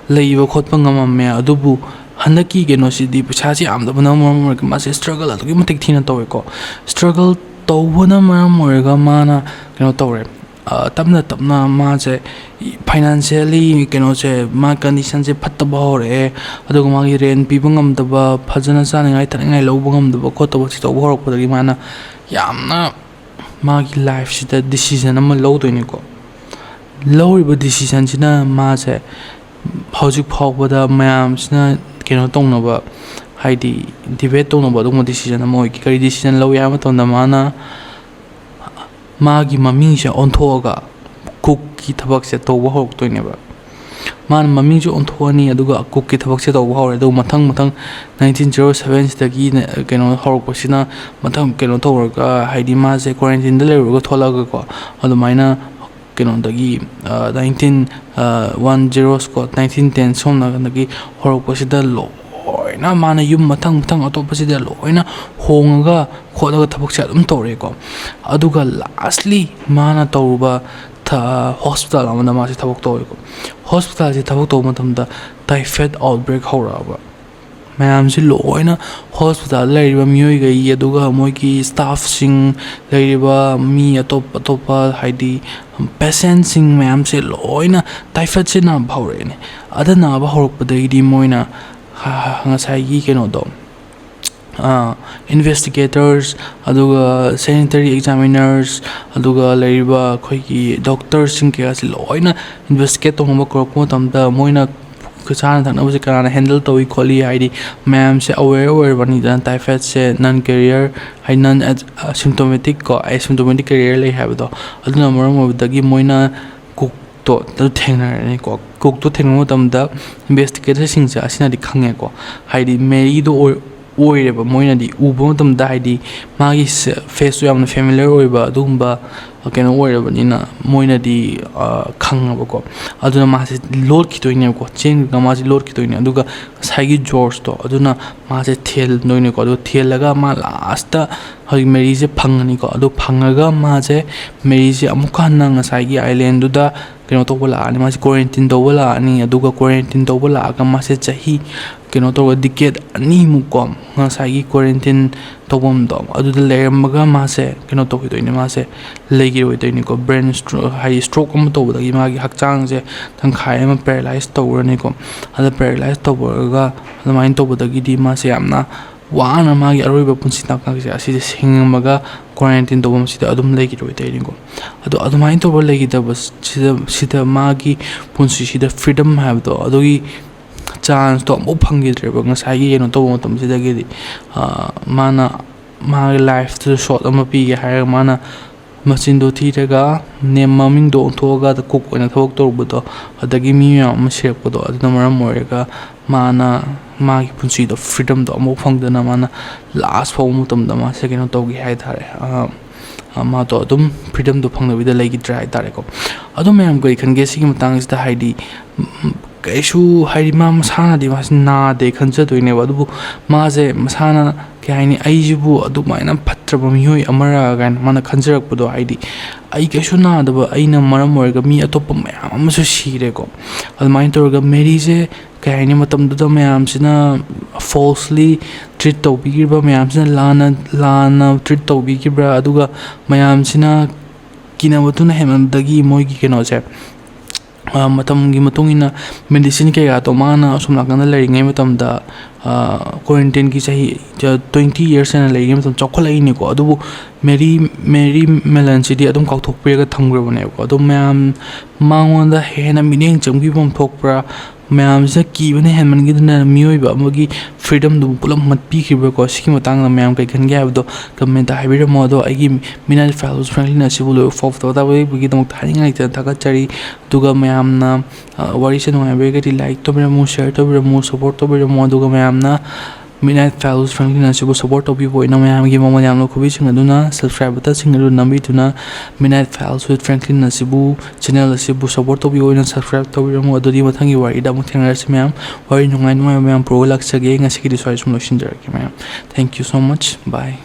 ꯂꯩꯕ ꯈꯣꯠꯄ ꯉꯝꯃꯝꯃꯦ ꯑꯗꯨꯕꯨ ꯍꯟꯗꯛꯀꯤ ꯀꯩꯅꯣꯁꯤꯗꯤ ꯄꯩꯁꯥꯁꯤ ꯌꯥꯝꯗꯕꯅ ꯃꯔꯝ ꯑꯣꯏꯔꯒ ꯃꯥꯁꯦ ꯁ꯭ꯇ꯭ꯔꯒꯜ ꯑꯗꯨꯛꯀꯤ ꯃꯇꯤꯛ ꯊꯤꯅ ꯇꯧꯋꯦꯀꯣ ꯁ꯭ꯇ꯭ꯔꯒꯜ ꯇꯧꯕꯅ ꯃꯔꯝ ꯑꯣꯏꯔꯒ ꯃꯥꯅ ꯇꯧꯔꯦ ꯇꯞꯅ ꯇꯞꯅ ꯃꯥꯁꯦ ꯐꯥꯏꯅꯥꯟꯁꯤꯌꯦꯜꯂꯤ ꯃꯥ ꯀꯟꯗꯤꯁꯟꯁꯦ ꯐꯠꯇꯕ ꯍꯧꯔꯛꯑꯦ ꯑꯗꯨꯒ ꯃꯥꯒꯤ ꯔꯦꯟ ꯄꯤꯕ ꯉꯝꯗꯕ ꯐꯖꯅ ꯆꯥꯅꯤꯡꯉꯥꯏ ꯊꯛꯅꯤꯡꯉꯥꯏ ꯂꯧꯕ ꯉꯝꯗꯕ ꯈꯣꯠꯇꯕ ꯁꯤ ꯇꯧꯕ ꯍꯧꯔꯛꯄꯗꯒꯤ ꯃꯥꯅ ꯌꯥꯝꯅ ꯃꯥꯒꯤ ꯂꯥꯏꯐꯁꯤꯗ ꯗꯤꯁꯤꯖꯟ ꯑꯃ ꯂꯧꯗꯣꯏꯅꯤꯀꯣ ꯂꯧꯔꯤꯕ ꯗꯤꯁꯤꯖꯟꯁꯤꯅ ꯃꯥꯁꯦ ꯍꯧꯖꯤꯛ ꯐꯥꯎꯕꯗ ꯃꯌꯥꯝꯁꯤꯅ ꯇꯧꯅꯕ ꯍꯥꯏꯗꯤ ꯗꯤꯕꯦꯠ ꯇꯧꯅꯕ ꯑꯗꯨꯒꯨꯝꯕ ꯗꯤꯁꯤꯖꯟ ꯑꯃ ꯑꯣꯏꯈꯤ ꯀꯔꯤ ꯗꯤꯁꯤꯖꯟ ꯂꯧꯏ ꯍꯥꯏꯕ ꯃꯇꯝꯗ ꯃꯥꯅ ꯃꯥꯒꯤ ꯃꯃꯤꯡꯁꯦ ꯑꯣꯟꯊꯣꯛꯑꯒ ꯀꯨꯛꯀꯤ ꯊꯕꯛꯁꯦ ꯇꯧꯕ ꯍꯧꯔꯛꯇꯣꯏꯅꯦꯕ ꯃꯥꯅ ꯃꯃꯤꯡꯁꯨ ꯑꯣꯟꯊꯣꯛꯑꯅꯤ ꯑꯗꯨꯒ ꯀꯨꯛꯀꯤ ꯊꯕꯛꯁꯦ ꯇꯧꯕ ꯍꯧꯔꯦ ꯑꯗꯨꯒ ꯃꯊꯪ 1907 ꯁꯤꯗꯒꯤ ꯍꯧꯔꯛꯄꯁꯤꯅ ꯃꯊꯪ ꯇꯧꯔꯒ ꯍꯥꯏꯗꯤ ꯃꯥꯁꯦ ꯀ꯭ꯋꯥꯔꯦꯟꯇꯤꯟꯗ ꯂꯩꯔꯨꯔꯒ ꯊꯣꯛꯂꯛꯑꯒꯀꯣ ꯑꯗꯨꯃꯥꯏꯅ 1910 ꯁꯣꯝ ꯅꯥꯀꯟꯗꯒꯤ ꯍꯧꯔꯛꯄꯁꯤꯗ ꯂꯣꯏꯅ ꯃꯥꯅ ꯌꯨꯝ ꯃꯊꯪ ꯑꯇꯣꯞꯄꯁꯤꯗ ꯂꯣꯏꯅ ꯍꯣꯡꯉꯒ ꯈꯣꯠꯂꯒ ꯊꯕꯛꯁꯦ ꯑꯗꯨꯝ ꯇꯧꯔꯦꯀꯣ ꯑꯗꯨꯒ ꯂꯥꯁꯂꯤ ꯃꯥꯅ ꯇꯧꯔꯨꯕ ꯍꯣꯁꯄꯤꯇꯥꯜ ꯑꯃꯗ ꯃꯥꯁꯦ ꯊꯕꯛ ꯇꯧꯋꯦꯀꯣ ꯍꯣꯁꯄꯤꯇꯥꯜꯁꯦ ꯊꯕꯛ ꯇꯧꯕ ꯃꯇꯝꯗ ꯇꯥꯏꯐꯣꯏꯗ ꯑꯥꯎꯠꯕ꯭ꯔꯦꯛ ꯍꯧꯔꯛꯑꯕ ꯃꯌꯥꯝꯁꯤ ꯂꯣꯏꯅ ꯍꯣꯁꯄꯤꯇꯥꯜꯗ ꯂꯩꯔꯤꯕ ꯃꯤꯑꯣꯏꯈꯩ ꯑꯗꯨꯒ ꯃꯣꯏꯒꯤ ꯁ꯭ꯇꯥꯐꯁꯤꯡ ꯂꯩꯔꯤꯕ ꯃꯤ ꯑꯇꯣꯞꯄ ꯍꯥꯏꯗꯤ ꯄꯦꯁꯦꯟꯁꯤꯡ ꯃꯌꯥꯝꯁꯦ ꯂꯣꯏꯅ ꯇꯥꯏꯐꯣꯏꯗꯁꯦ ꯅꯥꯕ ꯍꯧꯔꯛꯑꯦꯅꯦ ꯑꯗ ꯅꯥꯕ ꯍꯧꯔꯛꯄꯗꯒꯤꯗꯤ ꯃꯣꯏꯅ ꯉꯁꯥꯏꯒꯤ investigators aduga sanitary examiners aduga ꯂꯩꯔꯤꯕ ꯑꯩꯈꯣꯏꯒꯤ ꯗꯣꯛꯇꯔꯁꯤꯡ ꯀꯌꯥꯁꯤ ꯂꯣꯏꯅ ꯏꯟꯚꯦꯁꯇꯤꯒꯦꯠ ꯇꯧꯅꯕ ꯀꯧꯔꯛꯄ ꯃꯇꯝꯗ ꯃꯣꯏꯅ ꯆꯥꯅ ꯊꯛꯅꯕꯁꯦ ꯀꯅꯥꯅ ꯍꯦꯟꯗꯜ ꯇꯧꯏ ꯈꯣꯠꯂꯤ ꯍꯥꯏꯗꯤ ꯃꯌꯥꯝꯁꯦ ꯑꯋꯦꯌꯔ ꯑꯣꯏꯔꯕꯅꯤꯗꯅ ꯇꯥꯏꯐꯣꯏꯗꯁꯦ ꯅꯟ ꯀꯦꯔꯤꯌꯔ ꯍꯥꯏ ꯅꯟ ꯑꯁꯤꯝꯇꯣꯃꯦꯇꯤꯛ ꯑꯦꯁꯤꯝꯇꯣꯃꯦꯇꯤꯛ ꯀꯦꯔꯤꯌꯔ ꯂꯩ ꯍꯥꯏꯕꯗꯣ ꯑꯗꯨꯅ ꯃꯔꯝ ꯑꯣꯏꯕꯗꯒꯤ ꯃꯣꯏꯅ ꯀꯨꯛꯇꯣ ꯊꯦꯡꯅꯔꯅꯤꯀꯣ ꯀꯨꯛꯇꯣ ꯊꯦꯡꯅꯕ ꯃꯇꯝꯗ ꯏꯟꯚꯦꯁꯇꯤꯒꯦꯇꯔꯁꯤꯡꯁꯦ ꯑꯁꯤꯅꯗꯤ ꯈꯪꯉꯦꯀꯣ ꯍꯥꯏꯗꯤ ꯃꯦꯔꯤꯗꯣ ꯑꯣꯏꯔꯦꯕ ꯃꯣꯏꯅꯗꯤ ꯎꯕ ꯃꯇꯝꯗ ꯍꯥꯏꯗꯤ ꯃꯥꯒꯤ ꯐꯦꯁꯇꯣ ꯌꯥꯝꯅ ꯐꯦꯃꯤꯂꯤꯌꯔ ꯑꯣꯏꯕ ꯑꯗꯨꯒꯨꯝꯕ ꯑꯣꯏꯔꯕꯅꯤꯅ ꯃꯣꯏꯅꯗꯤ ꯈꯪꯉꯕꯀꯣ ꯑꯗꯨꯅ ꯃꯥꯁꯦ ꯂꯣꯠꯈꯤꯗꯣꯏꯅꯦꯕꯀꯣ ꯆꯦꯟꯈ꯭ꯔꯒ ꯃꯥꯁꯦ ꯂꯣꯠꯈꯤꯗꯣꯏꯅꯦ ꯑꯗꯨꯒ ꯉꯁꯥꯏꯒꯤ ꯖꯣꯔꯖꯇꯣ ꯑꯗꯨꯅ ꯃꯥꯁꯦ ꯊꯦꯜꯗꯣꯏꯅꯦꯀꯣ ꯑꯗꯨꯒ ꯊꯦꯜꯂꯒ ꯃꯥ ꯂꯥꯁꯇ ꯍꯧꯖꯤꯛ ꯃꯦꯔꯤꯁꯦ ꯐꯪꯉꯅꯤꯀꯣ ꯑꯗꯨ ꯐꯪꯉꯒ ꯃꯥꯁꯦ ꯃꯦꯔꯤꯁꯦ ꯑꯃꯨꯛꯀ ꯍꯟꯅ ꯉꯁꯥꯏꯒꯤ ꯑꯥꯏꯂꯦꯟꯗꯨꯗ ꯇꯧꯕ ꯂꯥꯛꯑꯅꯤ ꯃꯥꯁꯦ ꯀ꯭ꯋꯥꯔꯦꯟꯇꯤꯟ ꯇꯧꯕ ꯂꯥꯛꯑꯅꯤ ꯑꯗꯨꯒ ꯀ꯭ꯋꯥꯔꯦꯟꯇꯤꯟ ꯇꯧꯕ ꯂꯥꯛꯑꯒ ꯃꯥꯁꯦ ꯆꯍꯤ ꯇꯧꯔꯒ ꯗꯤꯀꯦꯠ ꯑꯅꯤꯃꯨꯛꯀꯣ ꯉꯁꯥꯏꯒꯤ ꯀ꯭ꯋꯥꯔꯦꯟꯇꯤꯟ ꯇꯧꯐꯝꯗꯣ ꯑꯗꯨꯗ ꯂꯩꯔꯝꯃꯒ ꯃꯥꯁꯦ ꯇꯧꯈꯤꯗꯣꯏꯅꯦ ꯃꯥꯁే ꯂꯩꯈꯤꯔꯣꯏꯗꯣꯏꯅꯤꯀꯣ ꯕ꯭ꯔꯦꯟ ꯍꯥꯏꯗꯤ ꯁ꯭ꯇ꯭ꯔꯣꯛ ꯑꯃ ꯇꯧꯕꯗꯒꯤ ꯃꯥꯒꯤ ꯍꯛꯆꯥꯡꯁꯦ ꯇꯪꯈꯥꯏ ꯑꯃ ꯄꯦꯔꯥꯂꯥꯏꯁ ꯇꯧꯔꯅꯤꯀꯣ ꯑꯗ ꯄꯦꯔꯥꯂꯥꯏꯁ ꯇꯧꯔꯒ ꯑꯗꯨꯃꯥꯏꯅ ꯇꯧꯕꯗꯒꯤꯗꯤ ꯃꯥꯁꯦ ꯌꯥꯝꯅ ꯋꯥꯅ ꯃꯥꯒꯤ ꯑꯔꯣꯏꯕ ꯄꯨꯟꯁꯤ ꯇꯥꯡꯀꯛꯁꯦ ꯑꯁꯤꯗ ꯍꯤꯡꯉꯝꯃꯒ ꯀ꯭ꯋꯥꯔꯦꯟꯇꯤꯟ ꯇꯧꯐꯝꯁꯤꯗ ꯑꯗꯨꯝ ꯂꯩꯈꯤꯔꯣꯏꯗꯣꯏꯅꯤꯀꯣ ꯑꯗꯣ ꯑꯗꯨꯃꯥꯏꯅ ꯇꯧꯕ ꯂꯩꯈꯤꯗꯕꯁꯤꯗ ꯃꯥꯒꯤ ꯄꯨꯟꯁꯤꯁꯤꯗ ꯐ꯭ꯔꯤꯗꯝ ꯍꯥꯏꯕꯗꯣ ꯑꯗꯨꯒꯤ ꯆꯥꯟꯁꯇꯣ ꯑꯃꯨꯛ ꯐꯪꯈꯤꯗ꯭ꯔꯦꯕ ꯉꯁꯥꯏꯒꯤ ꯇꯧꯕ ꯃꯇꯝꯁꯤꯗꯒꯤꯗꯤ ꯃꯥꯅ ꯃꯥꯒꯤ ꯂꯥꯏꯐꯇꯨꯗ ꯁꯣꯠ ꯑꯃ ꯄꯤꯒꯦ ꯍꯥꯏꯔꯒ ꯃꯥꯅ ꯃꯆꯤꯟꯗꯣ ꯊꯤꯔꯒ ꯃꯃꯤꯡꯗꯣ ꯑꯣꯟꯊꯣꯛꯑꯒ ꯀꯨꯛ ꯑꯣꯏꯅ ꯊꯕꯛ ꯇꯧꯔꯨꯕꯗꯣ ꯑꯗꯒꯤ ꯃꯤ ꯃꯌꯥꯝ ꯑꯃ ꯁꯤꯔꯛꯄꯗꯣ ꯑꯗꯨꯅ ꯃꯔꯝ ꯑꯣꯏꯔꯒ ꯃꯥꯅ ꯃꯥꯒꯤ ꯄꯨꯟꯁꯤꯗꯣ ꯐ꯭ꯔꯤꯗꯝꯗꯣ ꯑꯃꯨꯛ ꯐꯪꯗꯅ ꯃꯥꯅ ꯂꯥꯁ ꯐꯥꯎꯕ ꯃꯇꯝꯗ ꯃꯥꯁꯦ ꯇꯧꯈꯤ ꯍꯥꯏꯇꯥꯔꯦ ꯃꯥꯗꯣ ꯑꯗꯨꯝ ꯐ꯭ꯔꯤꯗꯝꯗꯣ ꯐꯪꯗꯕꯤꯗ ꯂꯩꯈꯤꯗ꯭ꯔꯦ ꯍꯥꯏꯇꯥꯔꯦꯀꯣ ꯑꯗꯣ ꯃꯌꯥꯝ ꯀꯔꯤ ꯈꯟꯒꯦ ꯁꯤꯒꯤ ꯃꯇꯥꯡꯁꯤꯗ ꯍꯥꯏꯗꯤ ꯀꯩꯁꯨ ꯍꯥꯏꯗꯤ ꯃꯁꯥꯅꯗꯤ ꯃꯥꯁꯦ ꯅꯥꯗꯦ ꯈꯟꯖꯗꯣꯏꯅꯦꯕ ꯑꯗꯨꯕꯨ ꯃꯥꯁꯦ ꯃꯁꯥꯅ ꯀꯩ ꯍꯥꯏꯅꯤ ꯑꯩꯁꯤꯕꯨ ꯑꯗꯨꯃꯥꯏꯅ ꯐꯠꯇ꯭ꯔꯕ ꯃꯤꯑꯣꯏ ꯑꯃꯔ ꯀꯥꯏꯅ ꯃꯥꯅ ꯈꯟꯖꯔꯛꯄꯗꯣ ꯍꯥꯏꯗꯤ ꯑꯩ ꯀꯩꯁꯨ ꯅꯥꯗꯕ ꯑꯩꯅ ꯃꯔꯝ ꯑꯣꯏꯔꯒ ꯃꯤ ꯑꯇꯣꯞꯄ ꯃꯌꯥꯝ ꯑꯃꯁꯨ ꯁꯤꯔꯦꯀꯣ ꯑꯗꯨꯃꯥꯏꯅ ꯇꯧꯔꯒ ꯃꯦꯔꯤꯁꯦ ꯀꯩ ꯍꯥꯏꯅꯤ ꯃꯇꯝꯗꯨꯗ ꯃꯌꯥꯝꯁꯤꯅ ꯐꯣꯜꯁꯂꯤ ꯇ꯭ꯔꯤꯠ ꯇꯧꯕꯤꯈꯤꯕ ꯃꯌꯥꯝꯁꯤꯅ ꯂꯥꯟꯅ ꯇ꯭ꯔꯤꯠ ꯇꯧꯕꯤꯈꯤꯕ꯭ꯔꯥ ꯑꯗꯨꯒ ꯃꯌꯥꯝꯁꯤꯅ ꯀꯤꯅꯕꯗꯨꯅ ꯍꯦꯟꯃꯟꯕꯗꯒꯤ ꯃꯣꯏꯒꯤ ꯃꯇꯝꯒꯤ ꯃꯇꯨꯡ ꯏꯟꯅ ꯃꯦꯗꯤꯁꯤꯟ ꯀꯩꯀꯥꯗꯣ ꯃꯥꯅ ꯑꯁꯣꯝ ꯅꯥꯀꯟꯗ ꯂꯩꯔꯤꯉꯩ ꯃꯇꯝꯗ quarantine ki chahi 20 years na lei matam chokholai ni ko adubu Mary Mallon si di adum kauthok pe ga thamgrabane ko adum mayam mangonda hena mineng chamgi bom thokpra mayam se ki bane henman gi na mioi ba amagi freedom du pulam mat pi khibra ko siki matang na mayam kai khan ga abdo comment da habira modo agi minal files frankly na sibulo fof to da we gi dong thani ngai ta ka chari duga mayam na wari se no be ga like to bira mo share to bira mo support to bira mo duga mayam na midnight files frankly na sibu support to people ina mayam gi mama yam no khubi sing aduna subscribe button sing adu nambi tuna midnight files with frankly na sibu channel sibu support to people ina subscribe to bira mo adudi mathangi wari da mo thengar si mayam wari nungai mayam pro lak sage ngasi gi sorry sum lo shin jar ki mayam thank you so much bye